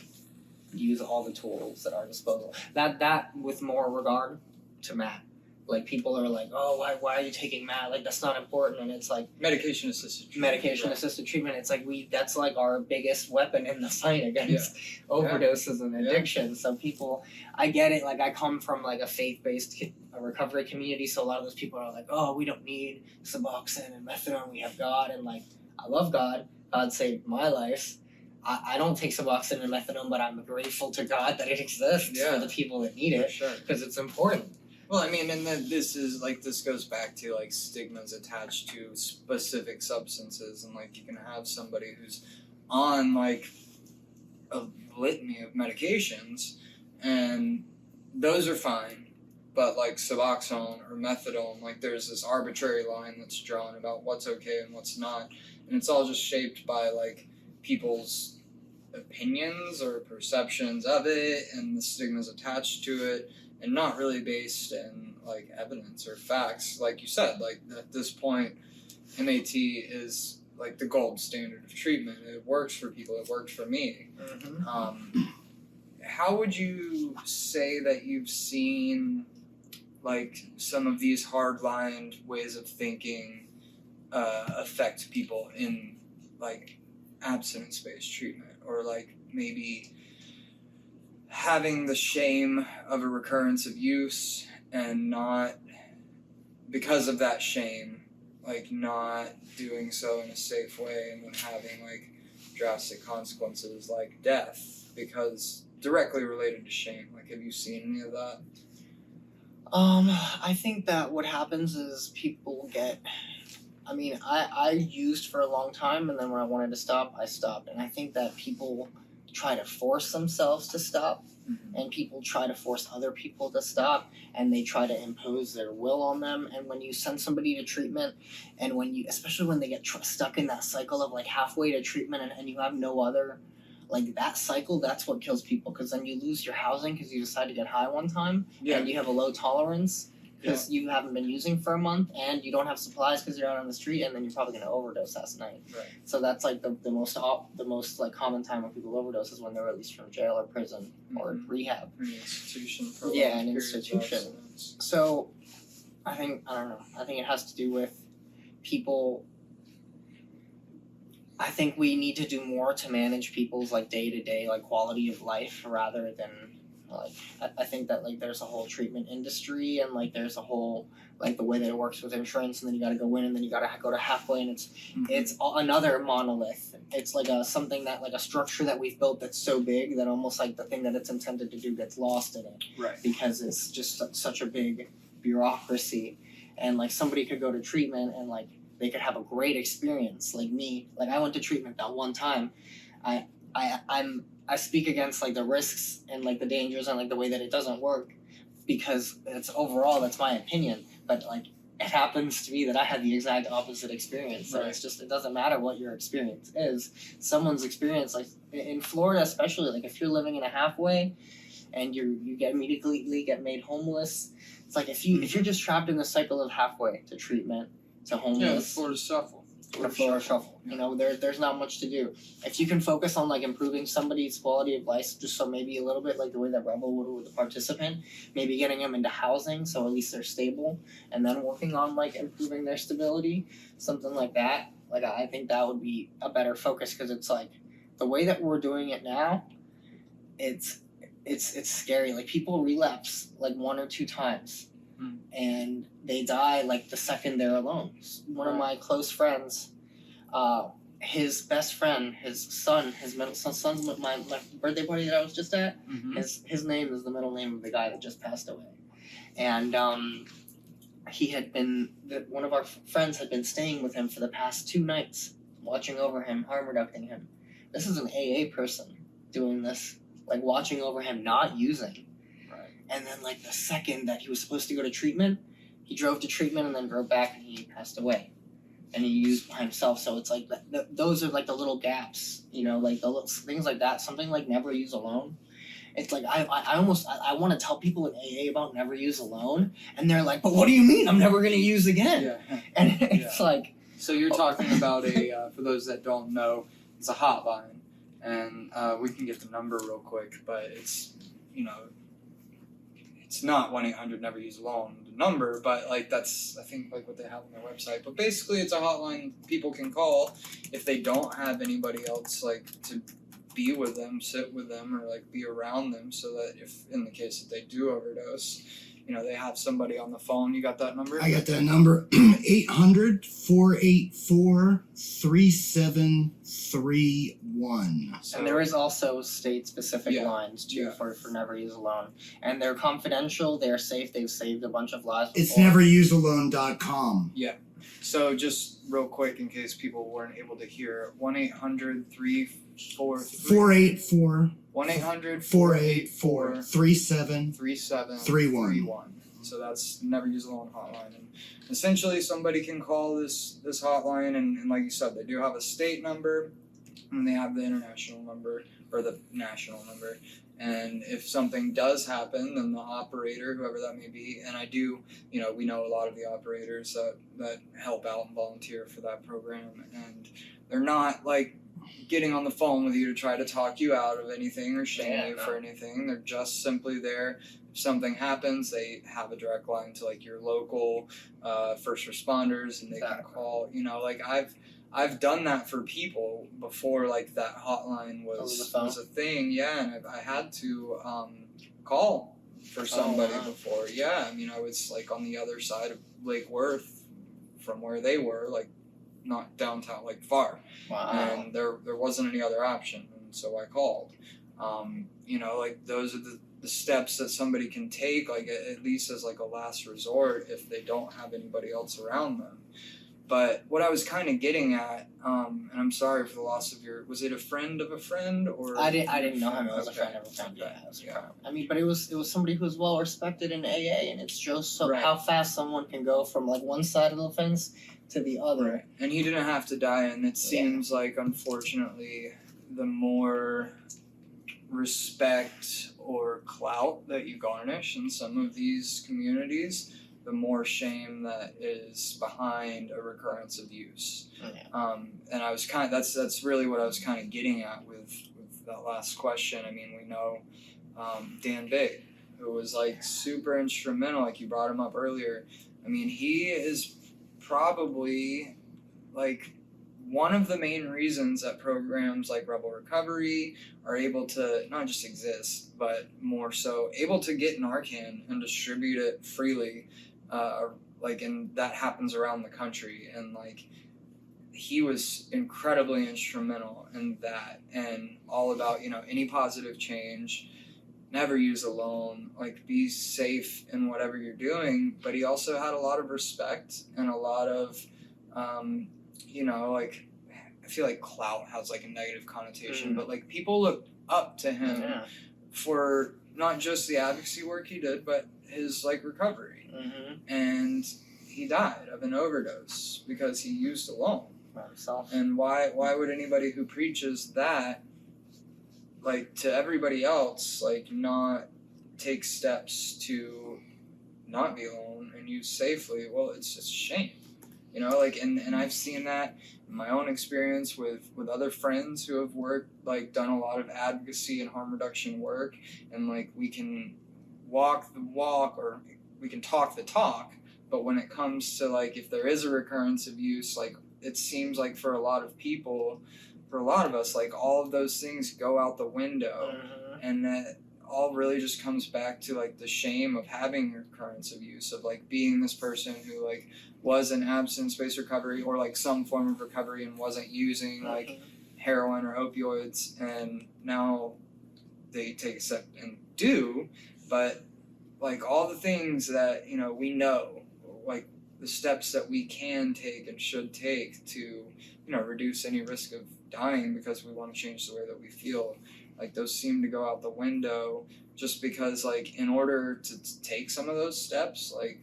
use all the tools at our disposal. That with more regard to Matt. Like people are like, oh, why are you taking Matt? Like that's not important, and it's like medication assisted treatment. It's like that's like our biggest weapon in the fight against overdoses and addiction. So people, I get it. Like I come from like a faith based recovery community, so a lot of those people are like, oh, we don't need Suboxone and methadone. We have God, and like I love God. God saved my life. I don't take Suboxone and methadone, but I'm grateful to God that it exists for the people that need it because it's important. Well, I mean, and then this goes back to like stigmas attached to specific substances, and like you can have somebody who's on like a litany of medications, and those are fine, but like Suboxone or methadone, like there's this arbitrary line that's drawn about what's okay and what's not, and it's all just shaped by like people's opinions or perceptions of it, and the stigmas attached to it. And not really based in like evidence or facts, like you said. Like at this point, MAT is like the gold standard of treatment. It works for people. It worked for me. How would you say that you've seen like some of these hard-lined ways of thinking affect people in like abstinence-based treatment, or like maybe having the shame of a recurrence of use and not, because of that shame, like not doing so in a safe way, and then having like drastic consequences like death because directly related to shame? Like have you seen any of that? I think that what happens is people get, I mean, I used for a long time, and then when I wanted to stop, I stopped. And I think that people try to force themselves to stop, and people try to force other people to stop, and they try to impose their will on them. And when you send somebody to treatment, and when you, especially when they get stuck in that cycle of like halfway to treatment, and you have no other, like that cycle, that's what kills people, because then you lose your housing because you decide to get high one time, and you have a low tolerance because you haven't been using for a month, and you don't have supplies because you're out on the street, and then you're probably going to overdose last night. Right. So that's like the most like common time when people overdose is when they're released from jail or prison or rehab. An institution for Yeah, an institution. So I think it has to do with people. I think we need to do more to manage people's like day-to-day like quality of life rather than like I think that like there's a whole treatment industry, and like there's a whole like the way that it works with insurance, and then you got to go in, and then you got to go to halfway, and it's another monolith. It's like a something that like a structure that we've built that's so big that almost like the thing that it's intended to do gets lost in it. Right. Because it's just such a big bureaucracy, and like somebody could go to treatment and like they could have a great experience. Like me, like I went to treatment that one time. I speak against like the risks and like the dangers and like the way that it doesn't work, because it's overall that's my opinion. But like it happens to be that I had the exact opposite experience. So it's just, it doesn't matter what your experience is. Someone's experience, like in Florida especially, like if you're living in a halfway and you get immediately get made homeless, it's like if you're just trapped in the cycle of halfway to treatment to homeless. Yeah, the Florida Shuffle. The Florida Shuffle. You know, there's not much to do. If you can focus on like improving somebody's quality of life, just so maybe a little bit like the way that Rebel would with the participant, maybe getting them into housing so at least they're stable, and then working on like improving their stability, something like that. Like I think that would be a better focus, because it's like the way that we're doing it now, it's scary. Like people relapse like 1 or 2 times. And they die like the second they're alone. One of my close friends, his best friend, his son's my birthday party that I was just at. His name is the middle name of the guy that just passed away, and he had been one of our friends had been staying with him for the past 2 nights, watching over him, harm reducing him. This is an AA person doing this, like watching over him, not using. And then, like, the second that he was supposed to go to treatment, he drove to treatment and then drove back, and he passed away. And he used by himself. So it's like, those are, like, the little gaps, you know, like, the little things like that. Something like never use alone. It's like, I want to tell people in AA about never use alone. And they're like, but what do you mean? I'm never going to use again. Yeah. And it's like. So you're talking about for those that don't know, it's a hotline. And we can get the number real quick, but it's, you know, it's not 1-800-NEVER-USE-ALONE, the number, but like that's I think like what they have on their website. But basically, it's a hotline people can call if they don't have anybody else like to be with them, sit with them, or like be around them, so that if in the case that they do overdose, you know, they have somebody on the phone. You got that number? I got that number. 800-484-3731. And there is also state-specific lines, too, for Never Use Alone. And they're confidential, they're safe, they've saved a bunch of lives before. It's neverusealone.com. Yeah. So just real quick, in case people weren't able to hear, 1-800-484 1-800-484-3731. So that's Never Use Alone hotline. And essentially somebody can call this hotline, and like you said, they do have a state number and they have the international number or the national number. And if something does happen, then the operator, whoever that may be, and I do, you know, we know a lot of the operators that help out and volunteer for that program, and they're not like getting on the phone with you to try to talk you out of anything or shame you for anything. They're just simply there. If something happens, they have a direct line to like your local first responders, and they can call. You know, like I've done that for people before. Like that hotline was a thing. Yeah, and I had to call for somebody before. Yeah, I mean, I was like on the other side of Lake Worth from where they were, like not downtown, like far. Wow. And there wasn't any other option, and so I called. You know, like those are the steps that somebody can take, like at least as like a last resort if they don't have anybody else around them. But what I was kind of getting at, and I'm sorry for the loss of was it a friend of a friend or? I didn't know him. It was a Okay. friend of a friend. Okay. Yeah, it was a Yeah. friend. I mean, but it was somebody who's well respected in AA, and it's just so Right. how fast someone can go from like one side of the fence to the other. Right. And he didn't have to die, and it Yeah. seems like, unfortunately, the more respect or clout that you garnish in some of these communities, the more shame that is behind a recurrence of use. Yeah. And I was that's really what I was kind of getting at with that last question. I mean, we know Dan Big, who was like super instrumental, like you brought him up earlier. I mean, he is probably like one of the main reasons that programs like Rebel Recovery are able to not just exist, but more so able to get Narcan and distribute it freely, and that happens around the country. And like, he was incredibly instrumental in that, and all about, any positive change, never use alone, like be safe in whatever you're doing. But he also had a lot of respect and a lot of, I feel like clout has like a negative connotation, but like people looked up to him for not just the advocacy work he did, but his like recovery. And he died of an overdose because he used alone. Himself. And why would anybody who preaches that, like, to everybody else, like, not take steps to not be alone and use safely? Well, it's just shame, and I've seen that in my own experience with other friends who have done a lot of advocacy and harm reduction work, and like, we can walk the walk or we can talk the talk, but when it comes to like, if there is a recurrence of use, like, it seems like for a lot of people, for a lot of us, like, all of those things go out the window. And that all really just comes back to like the shame of having recurrence of use, of like being this person who like was in abstinence-based recovery or like some form of recovery and wasn't using like heroin or opioids, and now they take a step and do. But like, all the things that we know, like the steps that we can take and should take to reduce any risk of dying because we want to change the way that we feel, like, those seem to go out the window, just because like, in order to take some of those steps, like,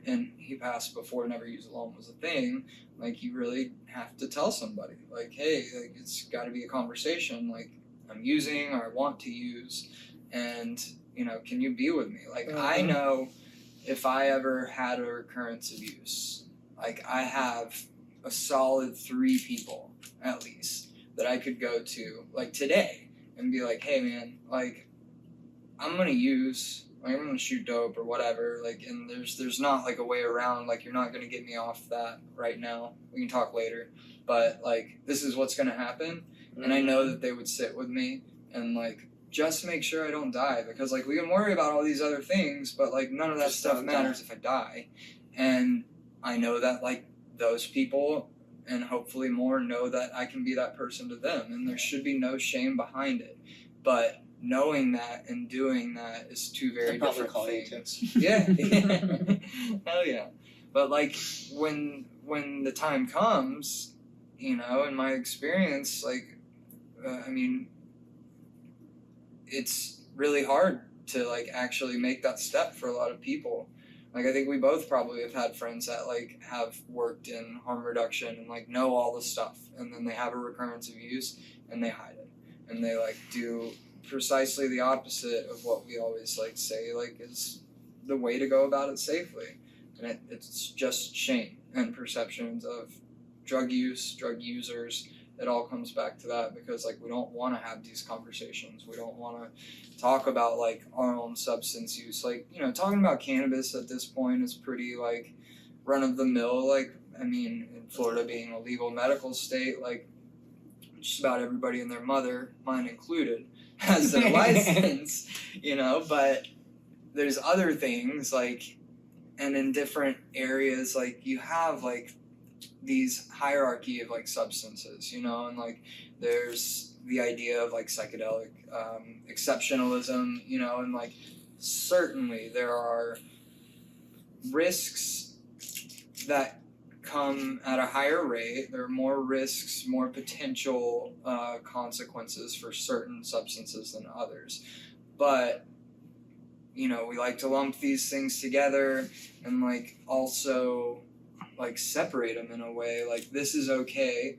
and he passed before never use alone was a thing, like, you really have to tell somebody, like, hey, like, it's got to be a conversation, like, I'm using or I want to use, and can you be with me? Like, I know if I ever had a recurrence of use, like, I have a solid 3 people at least that I could go to like today and be like, hey man, like, I'm gonna use, like, I'm gonna shoot dope or whatever, like, and there's not like a way around, like, you're not gonna get me off that right now, we can talk later, but like, this is what's gonna happen. And I know that they would sit with me and like, just make sure I don't die, because like, we can worry about all these other things, but like, none of that Just stuff don't matters if I die. And I know that like, those people, and hopefully more, know that I can be that person to them, and there should be no shame behind it. But knowing that and doing that is 2 very different things. Yeah. Hell yeah. But like, when the time comes, in my experience, like, I mean, it's really hard to like actually make that step for a lot of people. Like, I think we both probably have had friends that like have worked in harm reduction and like know all the stuff, and then they have a recurrence of use and they hide it, and they like do precisely the opposite of what we always like say like is the way to go about it safely. And it's just shame and perceptions of drug use, drug users. It all comes back to that, because like, we don't want to have these conversations. We don't want to talk about like our own substance use. Like, talking about cannabis at this point is pretty like run of the mill. Like, I mean, in Florida being a legal medical state, like, just about everybody and their mother, mine included, has their license, but there's other things like, and in different areas, like, you have like these hierarchy of like substances, and like, there's the idea of like psychedelic exceptionalism, and like, certainly there are risks that come at a higher rate. There are more risks, more potential consequences for certain substances than others. But, you know, we like to lump these things together and, like, also, like, separate them in a way. Like, this is okay.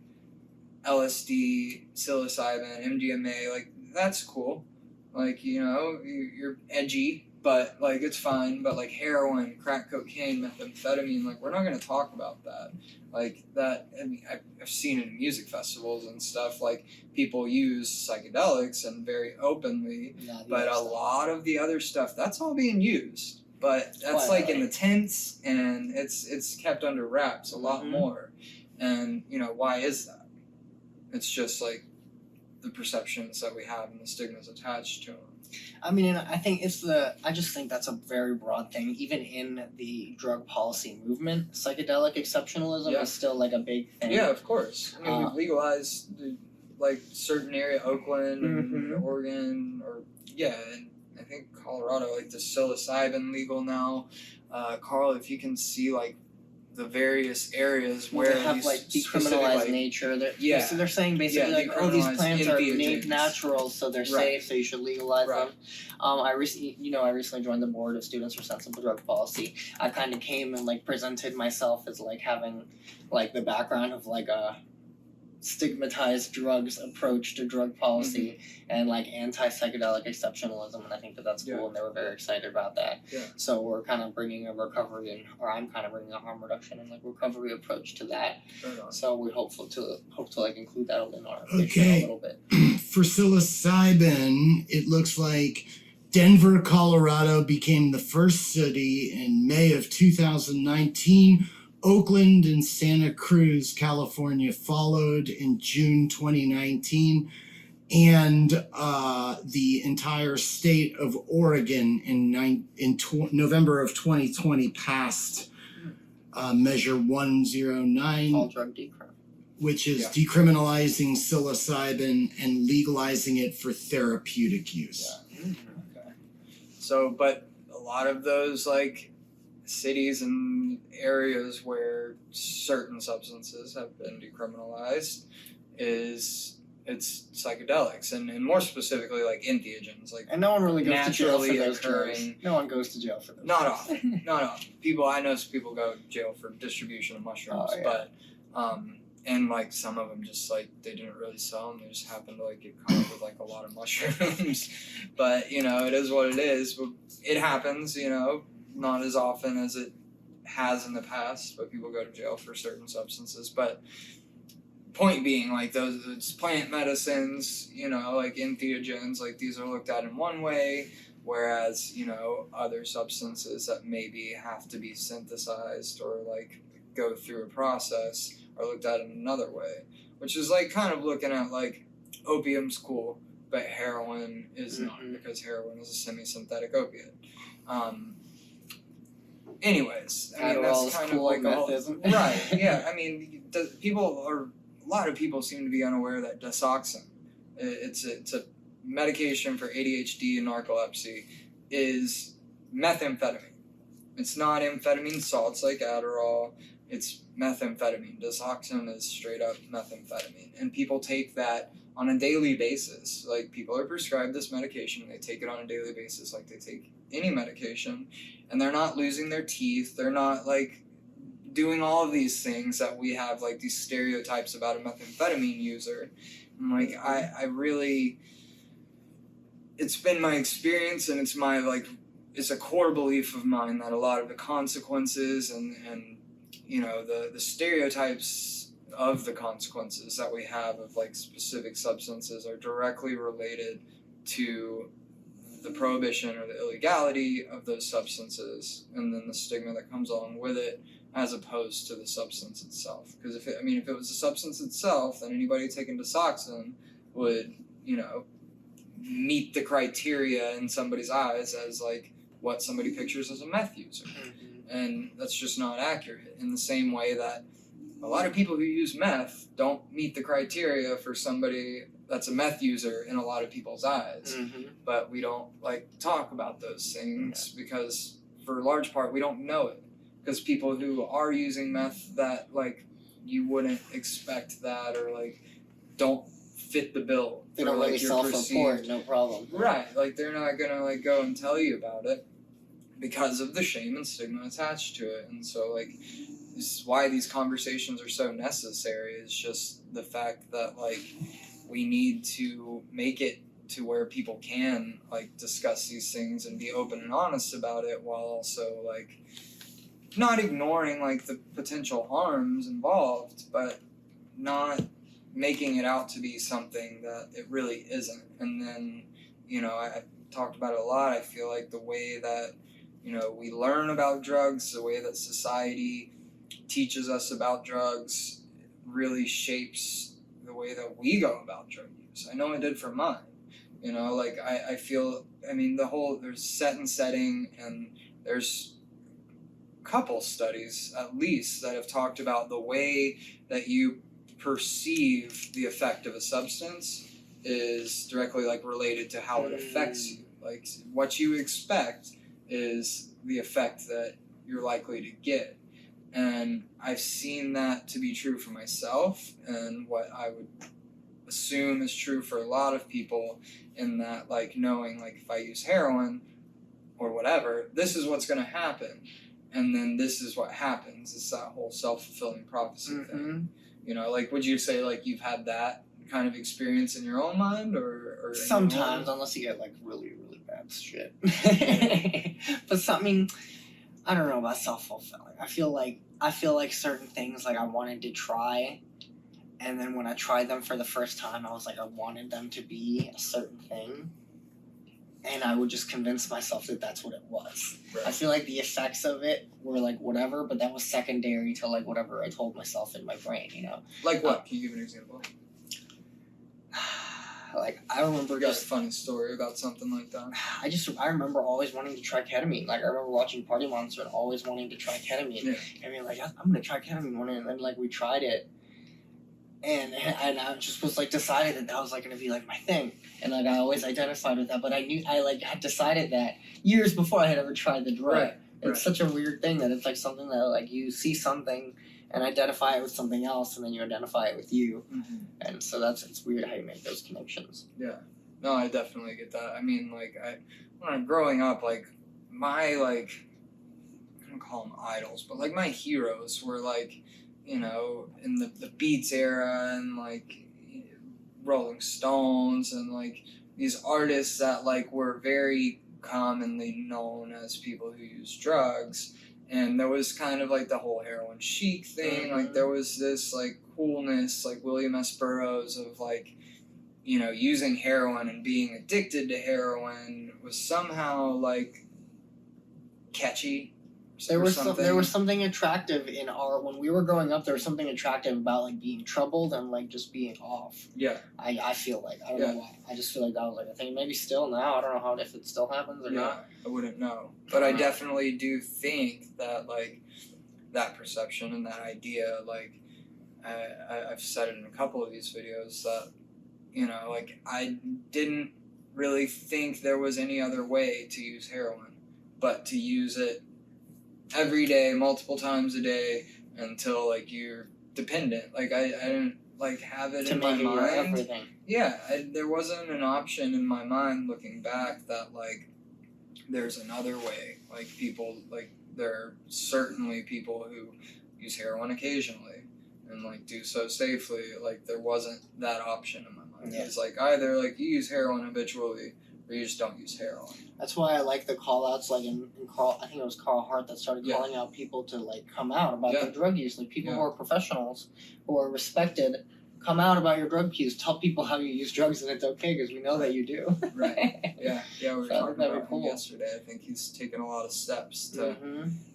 LSD, psilocybin, MDMA, like, that's cool. Like, you know, you're edgy, but, like, it's fine. But, like, heroin, crack cocaine, methamphetamine, like, we're not going to talk about that. Like, that, I mean, I've seen it in music festivals and stuff, like, people use psychedelics and very openly, but a lot of the other stuff, that's all being used. But that's, like, in the tents, and it's kept under wraps a lot more. And, you know, why is that? It's just, like, the perceptions that we have and the stigmas attached to them. I mean, I think I just think that's a very broad thing. Even in the drug policy movement, psychedelic exceptionalism is still, like, a big thing. Yeah, of course. I mean, we've legalized, like, certain area, Oakland and Oregon, and I think Colorado, like, the psilocybin legal now. Carl, if you can see, like, the various areas where they have, these like, decriminalized nature. So they're saying basically like, oh, these plants are natural, so they're safe, so you should legalize them. I recently joined the board of Students for Sensible Drug Policy. I kind of came and, like, presented myself as, like, having, like, the background of, like, a stigmatized drugs approach to drug policy and, like, anti-psychedelic exceptionalism, and I think that's cool, and they were very excited about that. So we're kind of bringing a recovery, I'm kind of bringing a harm reduction and, like, recovery approach to that. So we hope to like include that in our mission a little bit. For psilocybin, it looks like Denver, Colorado became the first city in May of 2019. Oakland and Santa Cruz, California followed in June 2019, and the entire state of Oregon in November of 2020 passed Measure 109, all drug decrim, which is decriminalizing psilocybin and legalizing it for therapeutic use. Okay. So, but a lot of those, like, cities and areas where certain substances have been decriminalized it's psychedelics and more specifically, like, entheogens, like, and no one really goes to jail for those occurring drugs. No one goes to jail for those. Not often. I know some people go to jail for distribution of mushrooms, but and, like, some of them just, like, they didn't really sell them, they just happened to, like, get caught with, like, a lot of mushrooms. But, you know, it is what it is. But it happens, you know, not as often as it has in the past, but people go to jail for certain substances. But point being, like, it's plant medicines, you know, like entheogens, like, these are looked at in one way, whereas, you know, other substances that maybe have to be synthesized or, like, go through a process are looked at in another way, which is, like, kind of looking at, like, opium's cool, but heroin is not, because heroin is a semi-synthetic opiate. Anyways, I mean, that's kind of like right. Yeah, I mean, a lot of people seem to be unaware that disoxin, it's a medication for ADHD and narcolepsy, is methamphetamine. It's not amphetamine salts like Adderall. It's methamphetamine. Disoxin is straight up methamphetamine, and people take that on a daily basis. Like, people are prescribed this medication, and they take it on a daily basis like they take any medication, and they're not losing their teeth, they're not, like, doing all of these things that we have, like, these stereotypes about a methamphetamine user. And, like, I really, it's been my experience, and it's my, like, it's a core belief of mine that a lot of the consequences and you know, the stereotypes of the consequences that we have of, like, specific substances are directly related to the prohibition or the illegality of those substances, and then the stigma that comes along with it, as opposed to the substance itself. Because if it was the substance itself, then anybody taking disoxin would, you know, meet the criteria in somebody's eyes as, like, what somebody pictures as a meth user. And that's just not accurate. In the same way that a lot of people who use meth don't meet the criteria for somebody that's a meth user in a lot of people's eyes. But we don't, like, talk about those things because, for a large part, we don't know it. because people who are using meth that like you wouldn't expect that or like don't fit the bill. They for, don't like, really your self-report, perceived- no problem. Right, like they're not gonna like go and tell you about it because of the shame and stigma attached to it. And so like this is why these conversations are so necessary, is just the fact that like we need to make it to where people can like discuss these things and be open and honest about it, while also like not ignoring like the potential harms involved, but not making it out to be something that it really isn't. And then, you know, I've talked about it a lot. I feel like the way that, you know, we learn about drugs, the way that society teaches us about drugs really shapes the way that we go about drug use. I know it did for mine. You know, like I feel, I mean, there's set and setting, and there's a couple studies at least that have talked about the way that you perceive the effect of a substance is directly like related to how it affects you. Like what you expect is the effect that you're likely to get. And I've seen that to be true for myself, and what I would assume is true for a lot of people, in that like knowing like if I use heroin or whatever, this is what's going to happen, and then this is what happens. It's that whole self-fulfilling prophecy thing. You know, like would you say like you've had that kind of experience in your own mind, or Sometimes, unless you get like really, really bad shit. But something, I don't know about self-fulfilling. I feel like certain things like I wanted to try, and then when I tried them for the first time, I was like I wanted them to be a certain thing, and I would just convince myself that that's what it was. Right. I feel like the effects of it were like whatever, but that was secondary to like whatever I told myself in my brain, you know? Like what? Can you give an example? Like I remember You got a just funny story about something like that? I remember always wanting to try ketamine. Like I remember watching Party Monster and always wanting to try ketamine. Yeah. I mean, like I'm gonna try ketamine one day, and then like we tried it, and I just was like decided that that was like gonna be like my thing, and like I always identified with that. But I knew I like had decided that years before I had ever tried the drug. Right. It's such a weird thing that it's like something that like you see something and identify it with something else, and then you identify it with you, and so it's weird how you make those connections. Yeah. No, I definitely get that. I mean, like, when I'm growing up, like, my, like, I don't call them idols, but, like, my heroes were, like, you know, in the Beats era and, like, Rolling Stones and, like, these artists that, like, were very commonly known as people who use drugs. And there was kind of, like, the whole heroin chic thing. Like, there was this, like, coolness, like, William S. Burroughs of, like, you know, using heroin and being addicted to heroin was somehow like catchy. There was something attractive in when we were growing up. There was something attractive about like being troubled and like just being off. Yeah. I feel like I don't know why. I just feel like that was like a thing. Maybe still now. I don't know if it still happens or not. I wouldn't know, but I definitely do think that like that perception and that idea, like I've said it in a couple of these videos that, you know, like I didn't really think there was any other way to use heroin but to use it every day, multiple times a day, until like you're dependent. Like I didn't like have it in my mind. Everything. Yeah, there wasn't an option in my mind looking back that like there's another way. Like people, like there are certainly people who use heroin occasionally and like do so safely. Like there wasn't that option in my mind. Yeah. It's like either like you use heroin habitually or you just don't use heroin. That's why I like the call outs, like in Carl, I think it was Carl Hart that started calling out people to like come out about their drug use. Like people who are professionals, who are respected, come out about your drug use. Tell people how you use drugs and it's okay because we know that you do. Right. Yeah. We were talking about cool. him yesterday. I think he's taken a lot of steps to,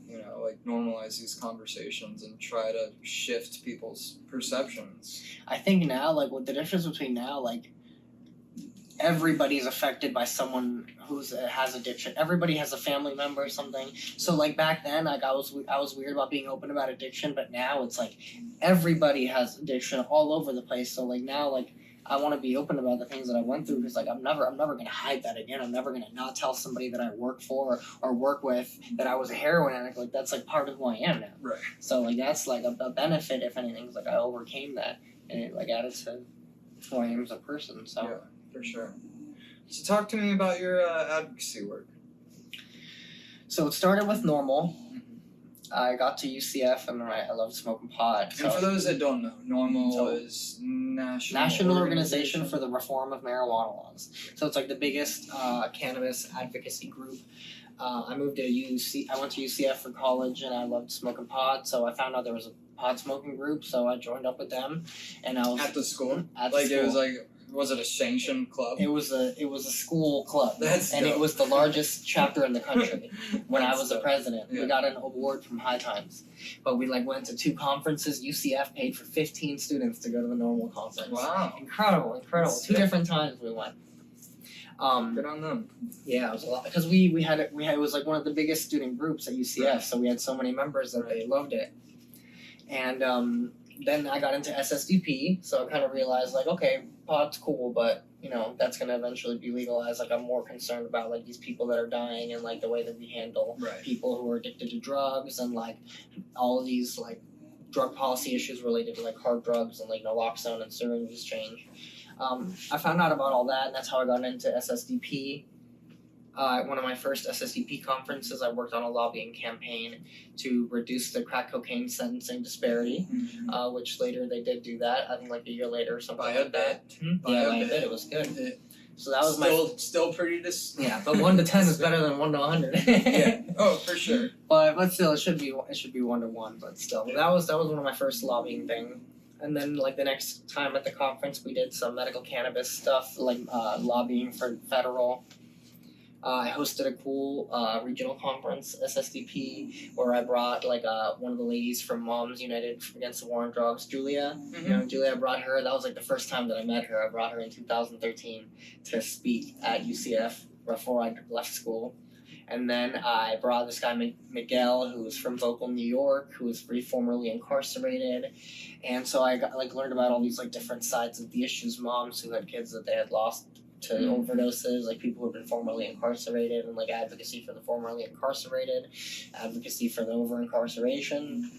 you know, like normalize these conversations and try to shift people's perceptions. I think now, like, what the difference between now, like, everybody's affected by someone has addiction. Everybody has a family member or something. So like back then, like I was weird about being open about addiction, but now it's like everybody has addiction all over the place. So like now, like I want to be open about the things that I went through because like I'm never gonna hide that again. I'm never gonna not tell somebody that I work for or work with that I was a heroin addict. Like that's like part of who I am now. Right. So like that's like a benefit if anything. 'Cause, like I overcame that and it like added to who I am as a person. So Yeah, for sure. So talk to me about your advocacy work. So it started with Normal. I got to UCF and I loved smoking pot. So And for those that don't know, Normal So- is National Organization for the Reform of Marijuana Laws. So it's like the biggest cannabis advocacy group. I moved to I went to UCF for college and I loved smoking pot. So I found out there was a pot smoking group. So I joined up with them, and I was At the school? At the Like school. it was like, was it a sanctioned club? It was a school club, That's and dope. it was the largest chapter in the country. When I That's was the dope. president, Yeah. we got an award from High Times, but we like went to 2 conferences. UCF paid for 15 students to go to the Normal conference. Wow. Incredible! That's 2 sick. different times we went. Good on them. Yeah, it was a lot because we had it was like one of the biggest student groups at UCF, Right. so we had so many members that they loved it. And then I got into SSDP, so I kind of realized like, okay, pot's cool, but you know that's gonna eventually be legalized. Like I'm more concerned about like these people that are dying and like the way that we handle Right. people who are addicted to drugs and like all of these like drug policy issues related to like hard drugs and like naloxone and syringe use change. I found out about all that, and that's how I got into SSDP. At one of my first SSDP conferences, I worked on a lobbying campaign to reduce the crack cocaine sentencing disparity, which later they did do that. I think like a year later or something By a like that. By Yeah, a by a bit. bit. It was good. It- So that was my still pretty yeah. But 1 to 10 is better than 1 to 100. Yeah. Oh, for sure. But still, it should be 1 to 1. But still, that was one of my first lobbying thing. And then like the next time at the conference, we did some medical cannabis stuff, like lobbying for federal. I hosted a cool regional conference, SSDP, where I brought like one of the ladies from Moms United Against the War on Drugs, Julia. You know, Julia, I brought her. That was like the first time that I met her. I brought her in 2013 to speak at UCF before I left school. And then I brought this guy Miguel, who was from Vocal, New York, who was formerly incarcerated, and so I got learned about all these like different sides of the issues. Moms who had kids that they had lost to overdoses, like people who had been formerly incarcerated, and like advocacy for the formerly incarcerated, advocacy for the over incarceration.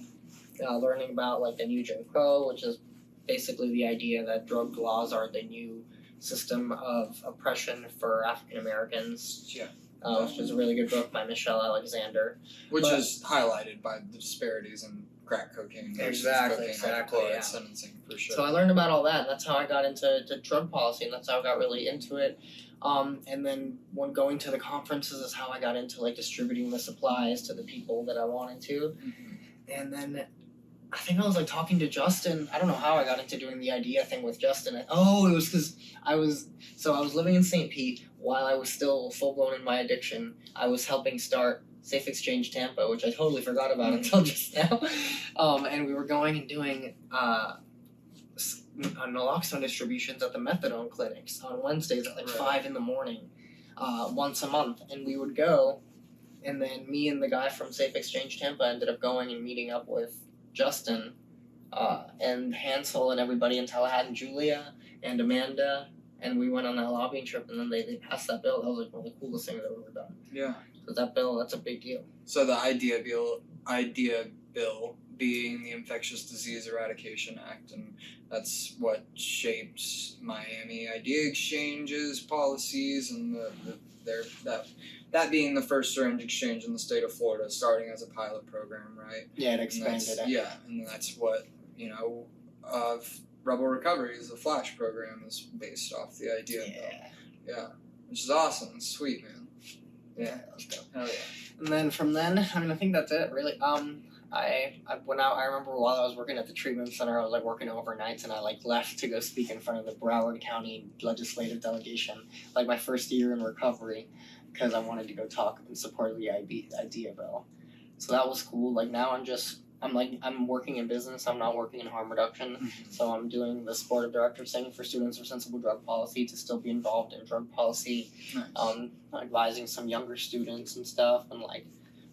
Learning about like the new Jim Crow, which is basically the idea that drug laws are the new system of oppression for African Americans. Yeah. Which is a really good book by Michelle Alexander. Which But- is highlighted by the disparities in crack cocaine versus Exactly, cocaine exactly, hydrochloride yeah. sentencing for sure. So I learned about all that, and that's how I got into drug policy, and that's how I got really into it. And then when going to the conferences is how I got into like distributing the supplies to the people that I wanted to. And then I think I was like talking to Justin. I don't know how I got into doing the idea thing with Justin. It was because I was living in St. Pete while I was still full blown in my addiction. I was helping start Safe Exchange Tampa, which I totally forgot about until just now. And we were going and doing naloxone distributions at the methadone clinics on Wednesdays at like Right. 5 a.m, once a month, and we would go. And then me and the guy from Safe Exchange Tampa ended up going and meeting up with Justin and Hansel and everybody in Tallahassee, and Julia and Amanda, and we went on that lobbying trip, and then they passed that bill. That was like one of the coolest things I've ever done. Yeah. So that bill, that's a big deal. So the idea bill being the Infectious Disease Eradication Act, and that's what shaped Miami Idea Exchange's policies, and that being the first syringe exchange in the state of Florida, starting as a pilot program, right? Yeah, it And expanded that's- it. Yeah, and that's what Rebel Recovery is the Flash program is based off the idea bill. Yeah. Yeah, which is awesome. It's sweet, man. Yeah, let's go. Hell yeah. And then from then, I mean, I think that's it, really. I went out. I remember while I was working at the treatment center, I was like working overnights, and I like left to go speak in front of the Broward County legislative delegation, like my first year in recovery, because I wanted to go talk in support of the idea bill. So that was cool. Like now I'm working in business. I'm not working in harm reduction. So I'm doing the board of directors thing for Students for Sensible Drug Policy to still be involved in drug policy, Nice. advising some younger students and stuff, and like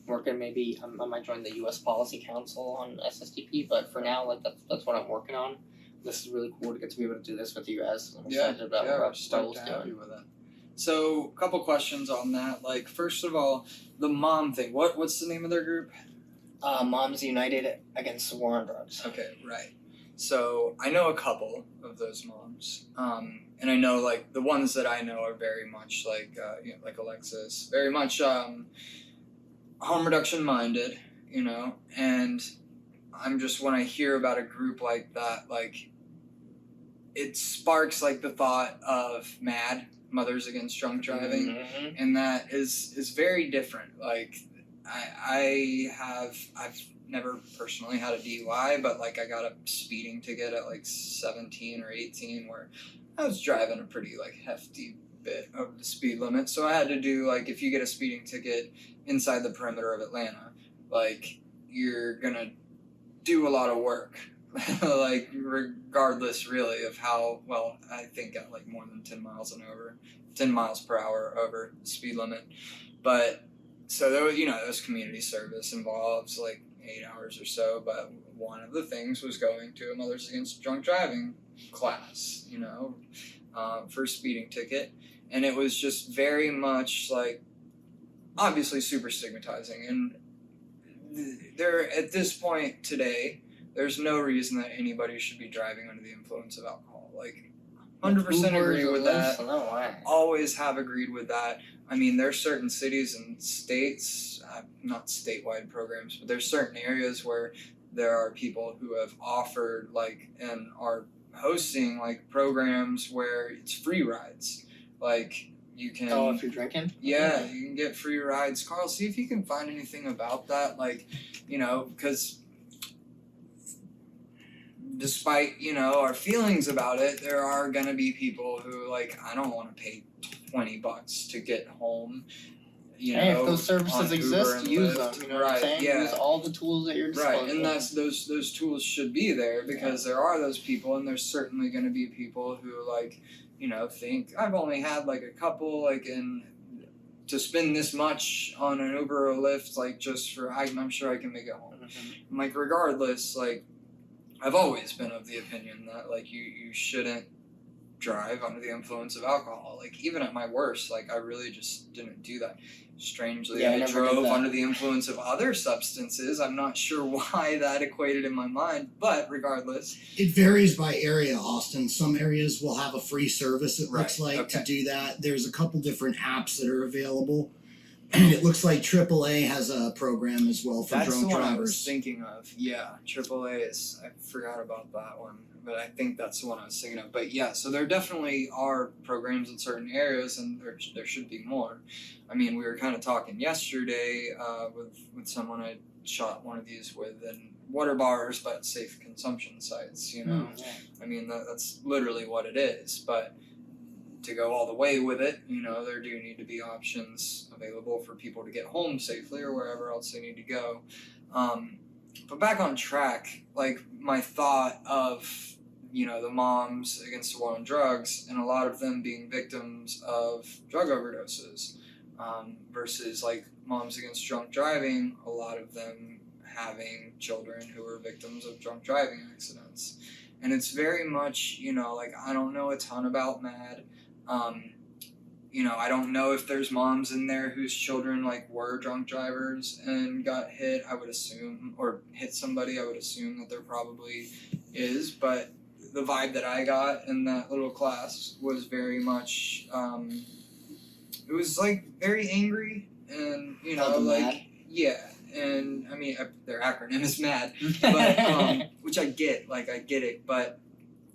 working maybe I might join the U.S. Policy Council on SSDP, but for now like that's what I'm working on. this is really cool to get to be able to do this with you guys. I'm Yeah, excited about yeah, we're what stoked Rebel's to have doing. you with it. So, a couple questions on that. Like, first of all, the mom thing. What's the name of their group? Moms United Against the War on Drugs. Okay, right. So I know a couple of those moms, and I know like the ones that I know are very much like like Alexis, very much harm reduction minded, and I'm just when I hear about a group like that, like it sparks like the thought of MAD, Mothers Against Drunk Driving, Mm-hmm. and that is very different. Like I've never personally had a DUI, but like I got a speeding ticket at like 17 or 18 where I was driving a pretty like hefty bit over the speed limit. So I had to do like if you get a speeding ticket inside the perimeter of Atlanta, like you're gonna do a lot of work. Like regardless really of how well I think at like more than 10 miles per hour over the speed limit. But so there was, those community service involves like 8 hours or so, but one of the things was going to a Mothers Against Drunk Driving class, for a speeding ticket. And it was just very much like, obviously super stigmatizing. And there, at this point today, there's no reason that anybody should be driving under the influence of alcohol. Like, 100% agree with that. No way. Always have agreed with that. I mean, there's certain cities and states, not statewide programs, but there's certain areas where there are people who have offered, like, and are hosting, like, programs where it's free rides. Like, you can... Oh, if you're drinking? Yeah, you can get free rides. Carl, see if you can find anything about that. Like, because... despite, our feelings about it, there are going to be people who, like, I don't want to pay $20 to get home, Hey, if those services on Uber exist, and use Lyft. them. You know what I'm Right, saying? yeah. Use all the tools at your disposal. Right, and that's those tools should be there because there are those people, and there's certainly going to be people who, like, think, I've only had, like, a couple, like, to spend this much on an Uber or Lyft, like, just for, I'm sure I can make it home. Mm-hmm. And, like, regardless, like, I've always been of the opinion that, like, you shouldn't drive under the influence of alcohol. Like, even at my worst, like, I really just didn't do that. Strangely, Yeah, I I never drove did that. under the influence of other substances. I'm not sure why that equated in my mind, but regardless. It varies by area, Austin. Some areas will have a free service, it looks Right, like, to okay. do that. There's a couple different apps that are available. And it looks like AAA has a program as well for That's drunk the one drivers. I was thinking of. Yeah, AAA is, I forgot about that one, but I think that's the one I was thinking of. But yeah, so there definitely are programs in certain areas, and there should be more. I mean, we were kind of talking yesterday with someone I shot one of these with, and water bars, but safe consumption sites, Yeah. I mean, that's literally what it is, but to go all the way with it, there do need to be options available for people to get home safely or wherever else they need to go. But back on track, like my thought of, the moms against the war on drugs and a lot of them being victims of drug overdoses versus like moms against drunk driving, a lot of them having children who were victims of drunk driving accidents. And it's very much, like I don't know a ton about MAD. I don't know if there's moms in there whose children like were drunk drivers and got hit. I would assume, or hit somebody. I would assume that there probably is. But the vibe that I got in that little class was very much. It was like very angry and MAD? yeah. And I mean their acronym is MAD, but which I get. Like I get it, but.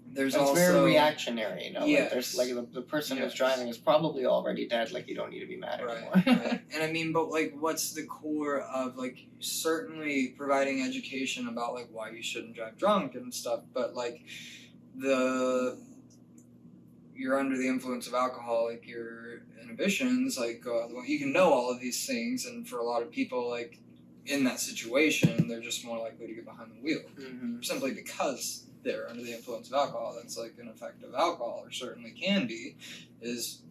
There's it's also very reactionary, Yes. Like there's like the person Yes. who's driving is probably already dead. Like you don't need to be mad anymore. Right. And I mean, but like, what's the core of like certainly providing education about like why you shouldn't drive drunk and stuff, but like you're under the influence of alcohol, like your inhibitions, like you can know all of these things, and for a lot of people, like in that situation, they're just more likely to get behind the wheel simply because they're under the influence of alcohol. That's like an effect of alcohol, or certainly can be, is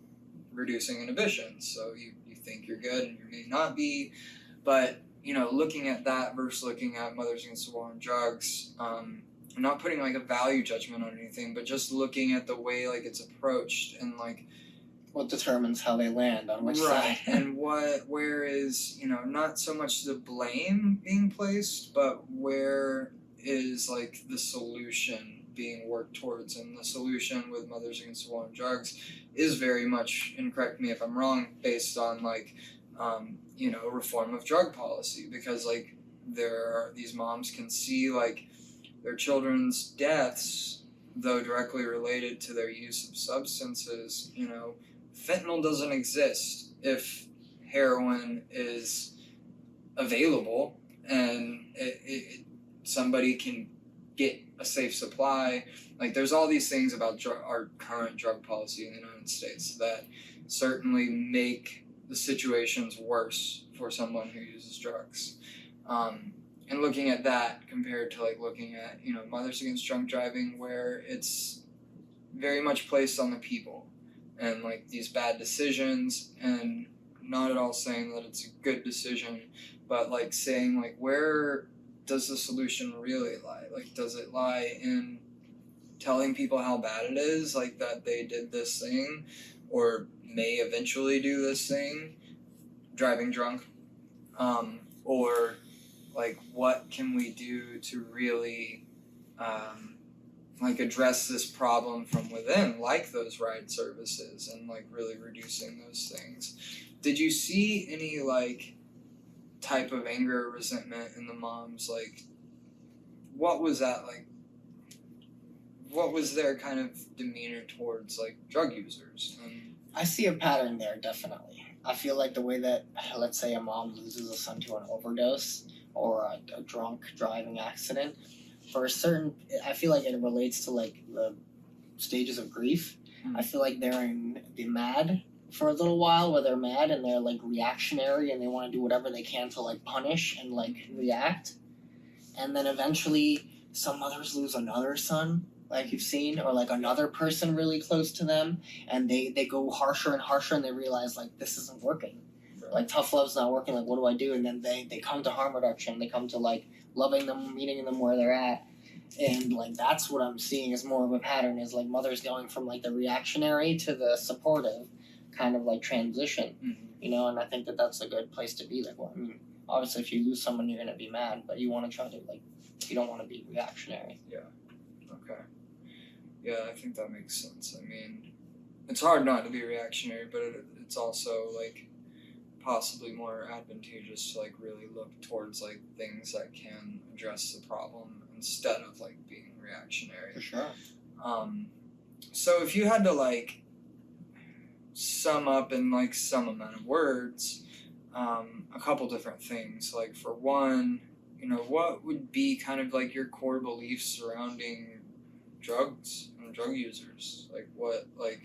reducing inhibitions. So you think you're good and you may not be, but looking at that versus looking at Mothers Against the War on Drugs, I'm not putting like a value judgment on anything, but just looking at the way like it's approached and like what determines how they land on which side. and where is, you know, not so much the blame being placed, but where is like the solution being worked towards. And the solution with Mothers Against the War on Drugs is very much, and correct me if I'm wrong, based on like you know, reform of drug policy, because like these moms can see like their children's deaths, though directly related to their use of substances. You know, fentanyl doesn't exist if heroin is available and somebody can get a safe supply. Like, there's all these things about our current drug policy in the United States that certainly make the situations worse for someone who uses drugs. And looking at that compared to like looking at, you know, Mothers Against Drunk Driving, where it's very much placed on the people and like these bad decisions, and not at all saying that it's a good decision, but like saying like, where does the solution really lie? Like, does it lie in telling people how bad it is, like that they did this thing or may eventually do this thing, driving drunk, or like what can we do to really like address this problem from within, like those ride services and like really reducing those things. Did you see any like type of anger or resentment in the moms? Like, what was that like? What was their kind of demeanor towards like drug users? I see a pattern there, definitely. I feel like the way that, let's say, a mom loses a son to an overdose or a drunk driving accident, for a certain, I feel like it relates to like the stages of grief. I feel like they're mad for a little while, where they're mad and they're like reactionary and they want to do whatever they can to like punish and like react. And then eventually some mothers lose another son, like you've seen, or like another person really close to them, and they go harsher and harsher, and they realize like this isn't working. Right. Like tough love's not working, like what do I do? And then they come to harm reduction, they come to like loving them, meeting them where they're at. And like that's what I'm seeing is more of a pattern, is like mothers going from like the reactionary to the supportive kind of like transition. You know, and I think that that's a good place to be. Like, well, I mean, obviously if you lose someone you're gonna be mad, but you want to try to like, you don't want to be reactionary. Okay. Yeah, I think that makes sense. I mean, it's hard not to be reactionary, but it's also like possibly more advantageous to like really look towards like things that can address the problem instead of like being reactionary. For sure. So if you had to like sum up in like some amount of words, a couple different things. Like, for one, you know, what would be kind of like your core beliefs surrounding drugs and drug users? Like, what, like,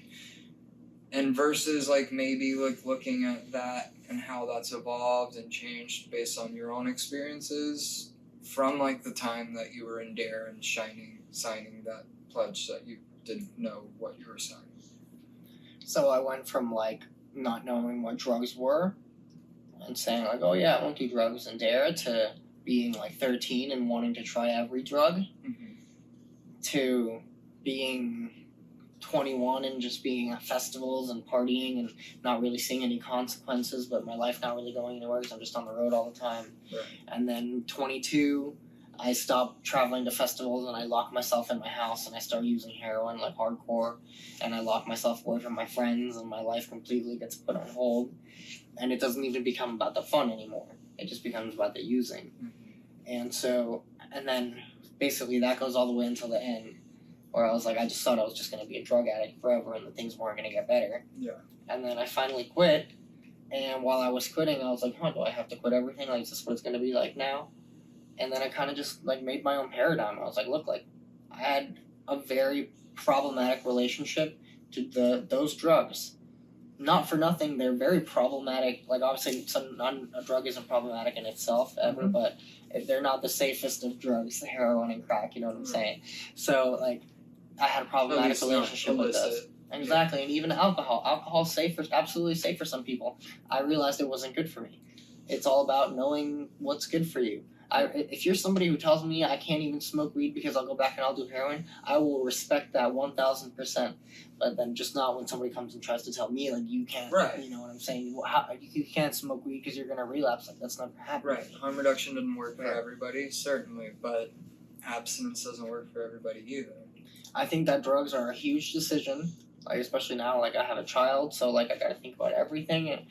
and versus like maybe like looking at that and how that's evolved and changed based on your own experiences from like the time that you were in DARE and signing that pledge that you didn't know what you were signing. So I went from like not knowing what drugs were and saying like, oh yeah, I won't do drugs in DARE, to being like 13 and wanting to try every drug, to being 21 and just being at festivals and partying and not really seeing any consequences, but my life not really going anywhere because I'm just on the road all the time. Right. And then 22, I stopped traveling to festivals and I locked myself in my house and I started using heroin like hardcore, and I lock myself away from my friends and my life completely gets put on hold, and it doesn't even become about the fun anymore. It just becomes about the using. And so, and then basically that goes all the way until the end, where I was like, I just thought I was just going to be a drug addict forever and that things weren't going to get better. Yeah. And then I finally quit, and while I was quitting, I was like, do I have to quit everything? Like, is this what it's going to be like now? And then I kind of just like made my own paradigm. I was like, look, like I had a very problematic relationship to those drugs. Not for nothing, they're very problematic. Like, obviously, a drug isn't problematic in itself ever, but they're not the safest of drugs, heroin and crack, you know what I'm saying? So, like, I had a problematic relationship with those. Exactly, yeah. And even alcohol. Alcohol's safe, absolutely safe for some people. I realized it wasn't good for me. It's all about knowing what's good for you. If you're somebody who tells me I can't even smoke weed because I'll go back and I'll do heroin, I will respect that 1,000%. But then just not when somebody comes and tries to tell me like you can't. Right. You know what I'm saying? Well, you can't smoke weed because you're gonna relapse. Like that's never happened. Right. Harm reduction doesn't work for everybody, certainly, but abstinence doesn't work for everybody either. I think that drugs are a huge decision. Like especially now, like I have a child, so like I gotta think about everything, and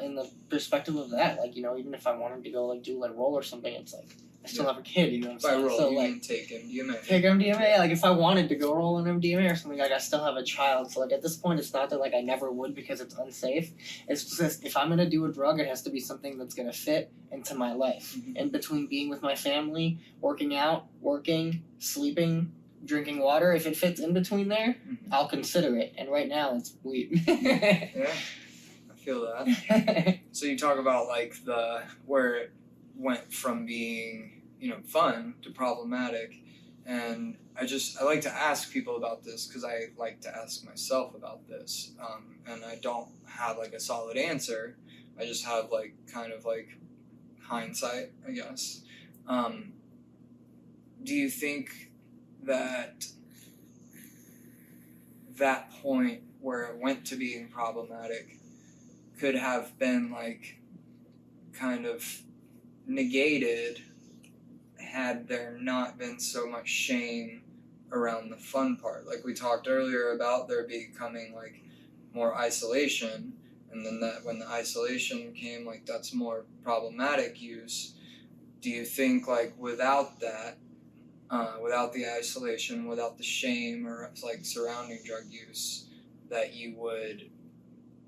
in the perspective of that, like even if I wanted to go like do like roll or something, it's like I still have a kid, you know what I'm By saying? roll, So you like mean take MDMA. take MDMA, like if I wanted to go roll an MDMA or something, like I still have a child, so like at this point, it's not that like I never would because it's unsafe. It's just if I'm gonna do a drug, it has to be something that's gonna fit into my life, in between being with my family, working out, working, sleeping, drinking water. If it fits in between there, I'll consider it. And right now, it's weed. Yeah, I feel that. So you talk about like where it went from being fun to problematic, and I like to ask people about this because I like to ask myself about this, and I don't have like a solid answer. I just have like kind of like hindsight, I guess. Do you think that point where it went to being problematic could have been like kind of negated had there not been so much shame around the fun part? Like we talked earlier about there becoming like more isolation, and then that when the isolation came, like that's more problematic use. Do you think like without that, without the isolation, without the shame or like surrounding drug use, that you would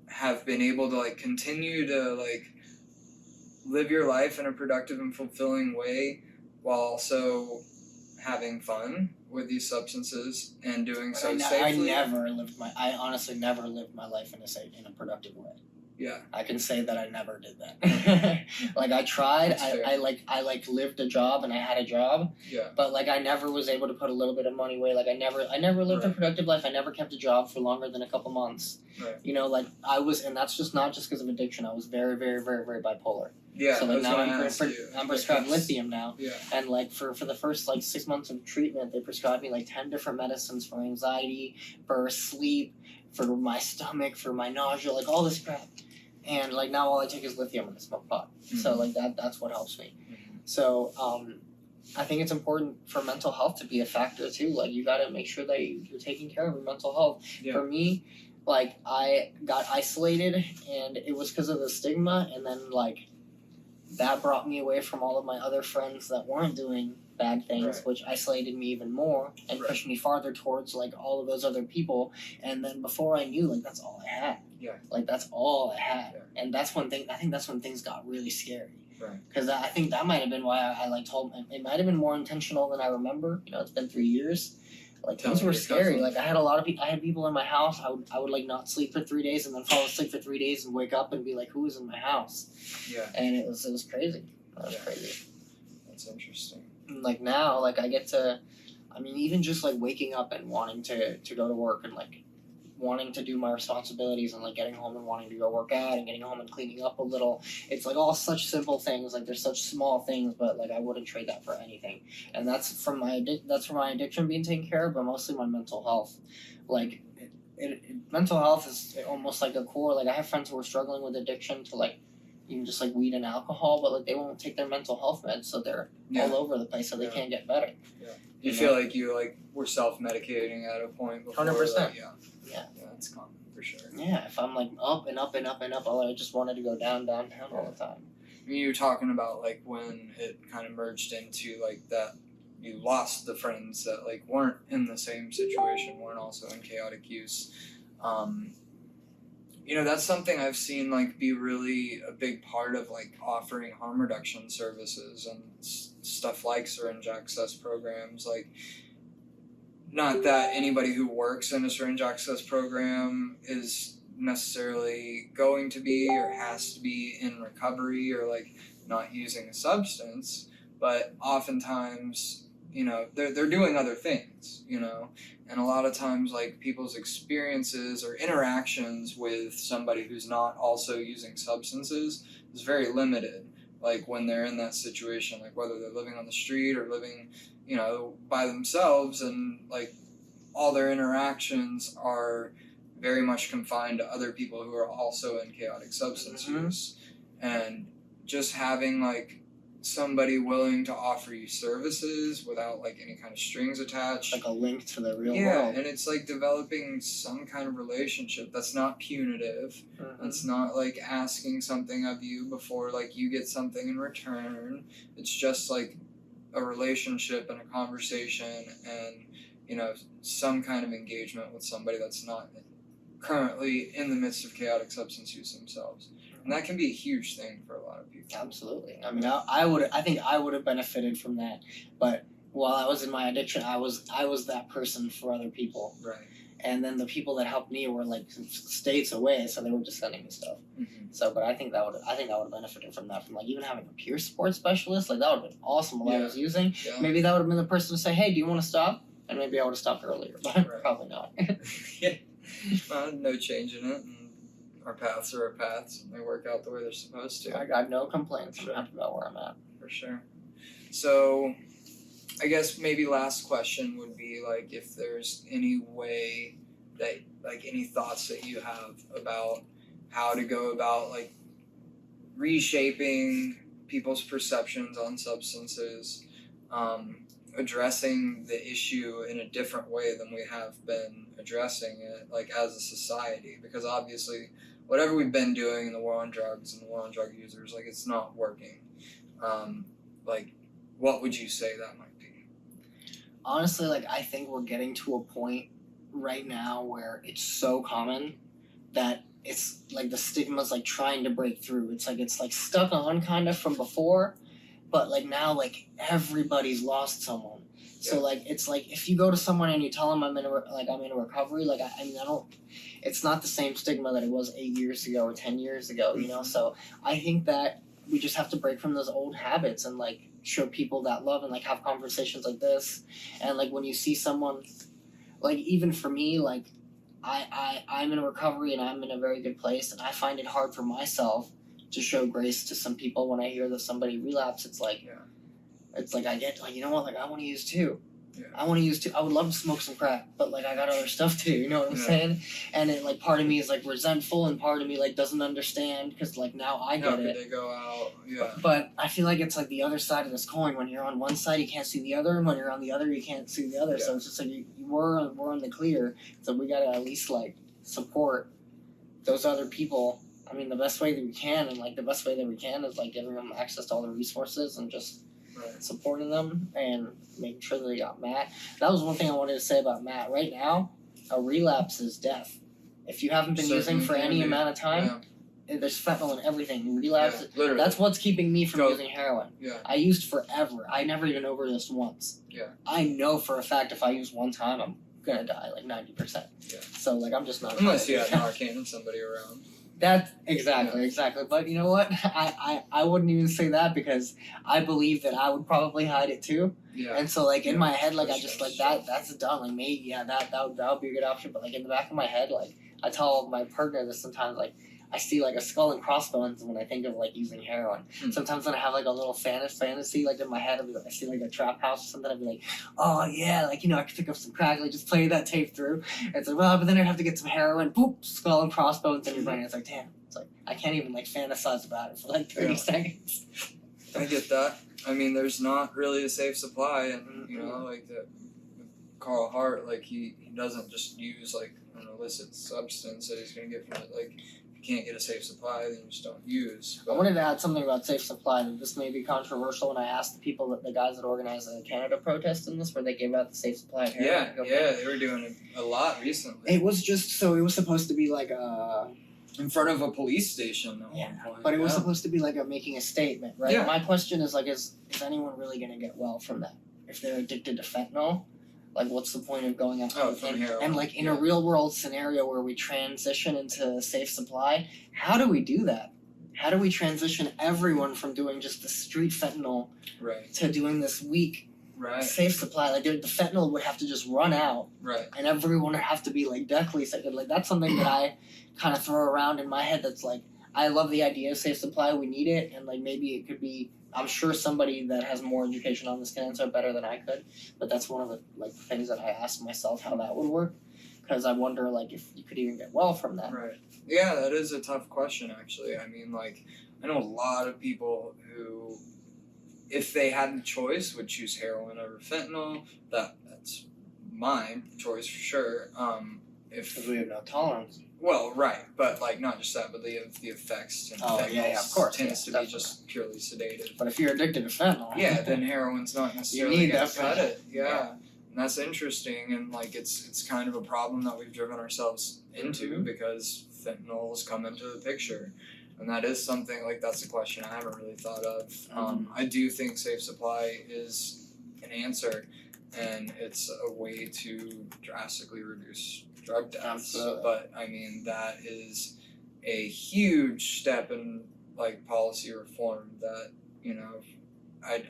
have been able to like continue to like live your life in a productive and fulfilling way while also having fun with these substances and doing so safely? I honestly never lived my life in a productive way. Yeah. I can say that I never did that. Like I tried, I lived a job and I had a job. Yeah. But like I never was able to put a little bit of money away. Like I never lived a productive life. I never kept a job for longer than a couple months. Right. Like I was, and that's just not just because of addiction. I was very, very, very, very bipolar. Yeah. So like now I'm prescribed lithium now. Yeah. And like for the first like 6 months of treatment, they prescribed me like 10 different medicines for anxiety, for sleep, for my stomach, for my nausea, like all this crap. And like now all I take is lithium and I smoke pot. So like that's what helps me. So I think it's important for mental health to be a factor too. Like you gotta make sure that you're taking care of your mental health. Yeah. For me, like I got isolated and it was because of the stigma, and then like that brought me away from all of my other friends that weren't doing bad things, which isolated me even more and pushed me farther towards like all of those other people. And then before I knew, like that's all I had. Yeah. Like that's all I had. Yeah. And that's I think that's when things got really scary. Right. Because I think that might have been why I like told, it might have been more intentional than I remember. It's been 3 years. Like things were scary. Like I had a lot of people. I had people in my house. I would like not sleep for 3 days and then fall asleep for 3 days and wake up and be like, "Who is in my house?" Yeah. And it was crazy. It was crazy. That's interesting. And like now, like I get to, even just like waking up and wanting to go to work and like wanting to do my responsibilities and like getting home and wanting to go work out and getting home and cleaning up a little. It's like all such simple things. Like they're such small things, but like I wouldn't trade that for anything. And that's from my addiction being taken care of, but mostly my mental health. Like mental health is almost like a core. Like I have friends who are struggling with addiction to like even just like weed and alcohol, but like they won't take their mental health meds, so they're all over the place, so they can't get better. Yeah. You feel like you like were self-medicating at a point before? 100%. Like, yeah, that's common for sure. Yeah, if I'm like up and up and up and up, I just wanted to go down all the time. You were talking about like when it kind of merged into like that you lost the friends that like weren't in the same situation, weren't also in chaotic use. That's something I've seen like be really a big part of like offering harm reduction services and stuff like syringe access programs. Like, not that anybody who works in a syringe access program is necessarily going to be or has to be in recovery or like not using a substance, but oftentimes they're doing other things, and a lot of times like people's experiences or interactions with somebody who's not also using substances is very limited, like when they're in that situation, like whether they're living on the street or living, you know, by themselves, and like all their interactions are very much confined to other people who are also in chaotic substance use. And just having like somebody willing to offer you services without like any kind of strings attached, like a link to the real yeah, world. and it's like developing some kind of relationship that's not punitive. It's not like asking something of you before like you get something in return. It's just like a relationship and a conversation, and you know, some kind of engagement with somebody that's not currently in the midst of chaotic substance use themselves. And that can be a huge thing for a lot of people. Absolutely. I mean, I think I would have benefited from that, but while I was in my addiction, I was that person for other people. Right. And then the people that helped me were like states away, so they were just sending me stuff. So, but I think that would have benefited from that, from like even having a peer support specialist. Like that would have been awesome while I was using. Yeah. Maybe that would have been the person to say, "Hey, do you want to stop?" And maybe I would have stopped earlier, but probably not. Yeah. No change in it. And our paths are our paths, and they work out the way they're supposed to. I got no complaints. I'm happy about where I'm at. For sure. So, I guess maybe last question would be like if there's any way that, like, any thoughts that you have about how to go about like reshaping people's perceptions on substances, addressing the issue in a different way than we have been addressing it, like as a society, because obviously whatever we've been doing in the war on drugs and the war on drug users, like it's not working. Like, what would you say that might be? Honestly, like I think we're getting to a point right now where it's so common that it's like the stigma's like trying to break through. It's like stuck on kind of from before, but like now like everybody's lost someone. So like it's like if you go to someone and you tell them I'm in recovery, like I mean I don't. It's not the same stigma that it was 8 years ago or 10 years ago, you know. So I think that we just have to break from those old habits and like show people that love and like have conversations like this. And like when you see someone, like even for me, like I'm in recovery and I'm in a very good place, and I find it hard for myself to show grace to some people when I hear that somebody relapse. It's like I get like, you know what, like I want to use too. Yeah. I want to use too. I would love to smoke some crack, but like I got other stuff too. You know what I'm saying? And it like part of me is like resentful, and part of me like doesn't understand because like now I get How it. could they go out? Yeah. But I feel like it's like the other side of this coin. When you're on one side, you can't see the other, and when you're on the other, you can't see the other. So it's just like we're in the clear. So we gotta at least like support those other people. I mean, the best way that we can, and like the best way that we can is like giving them access to all the resources and just supporting them and making sure that they got Matt. That was one thing I wanted to say about Matt. Right now, a relapse is death. If you haven't been using for any amount of time, there's fentanyl in everything. Relapse. Literally. That's what's keeping me from using heroin. Yeah. I used forever. I never even overdosed once. Yeah. I know for a fact if I use one time, I'm gonna die like 90%. Yeah. So like I'm just not. Unless you have Narcan and somebody around. That exactly. But you know what? I wouldn't even say that because I believe that I would probably hide it too. Yeah. And so like in my head, like I just like that's done. Like maybe that would be a good option. But like in the back of my head, like I tell my partner this sometimes, like I see like a skull and crossbones when I think of like using heroin. Sometimes when I have like a little fantasy like in my head, I see like a trap house or something, I'd be like, oh yeah, like, you know, I could pick up some crack, like just play that tape through. And it's like, well, but then I'd have to get some heroin, boop, skull and crossbones in your brain. It's like, damn, it's like I can't even like fantasize about it for like 30 seconds. I get that. I mean, there's not really a safe supply, and you know, like Carl Hart, like he doesn't just use like an illicit substance that he's gonna get from it. Like, if you can't get a safe supply, then you just don't use. But I wanted to add something about safe supply. That this may be controversial, and I asked the people, the guys that organized the Canada protest in this, where they gave out the safe supply of heroin. Yeah, they were doing a lot recently. It was just so it was supposed to be like a. In front of a police station at one point. But it was supposed to be like making a statement, right? Yeah. My question is like, is anyone really going to get well from that? If they're addicted to fentanyl, like what's the point of going out from heroin? And like in a real world scenario where we transition into a safe supply, how do we do that? How do we transition everyone from doing just the street fentanyl to doing this weak safe supply? Like the fentanyl would have to just run out, and everyone would have to be like deathly sick. Like that's something that I kind of throw around in my head. That's like I love the idea of safe supply. We need it, and like maybe it could be. I'm sure somebody that has more education on this can answer better than I could. But that's one of the like things that I ask myself how that would work, because I wonder like if you could even get well from that. Right. Yeah, that is a tough question, actually. I mean, like, I know a lot of people who, if they had the choice, would choose heroin over fentanyl. That's my choice for sure. Because we have no tolerance. Well, right, but like not just that, but the effects and Oh, fentanyl yeah, of course, tends to yeah, be just purely sedative. But if you're addicted to fentanyl, Yeah, then heroin's not necessarily need gonna that cut fentanyl. it. Yeah. And that's interesting, and like it's kind of a problem that we've driven ourselves into Mhm. because fentanyl has come into the picture, and that is something like that's a question I haven't really thought of. I do think safe supply is an answer, and it's a way to drastically reduce drug deaths. Absolutely. But I mean that is a huge step in like policy reform that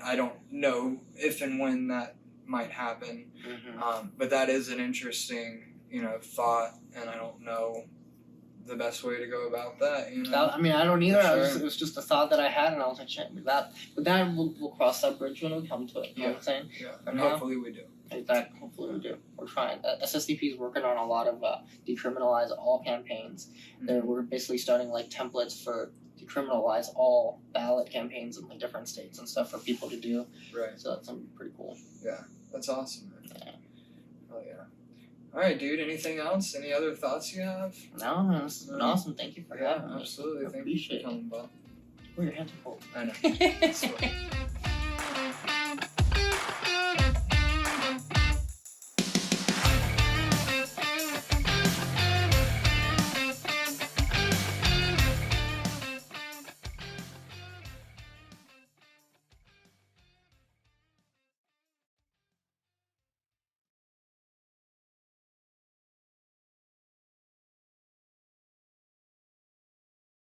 I don't know if and when that might happen. But that is an interesting, thought, and I don't know the best way to go about that. I mean, I don't either. Sure. It was just a thought that I had, and I was like, shit, but that we'll cross that bridge when we come to it. You know what I'm saying? Yeah, For and now? hopefully we do. Exactly. Hopefully we do. We're trying. SSDP is working on a lot of decriminalize all campaigns. We're basically starting like templates for decriminalize all ballot campaigns in like different states and stuff for people to do. Right. So that's something pretty cool. That's awesome, man. Yeah. Oh yeah. All right, dude. Anything else? Any other thoughts you have? No, man, this has been awesome. Thank you for having me. Absolutely. I Thank you appreciate for coming by. Where your hands are cold. I know. Sweet.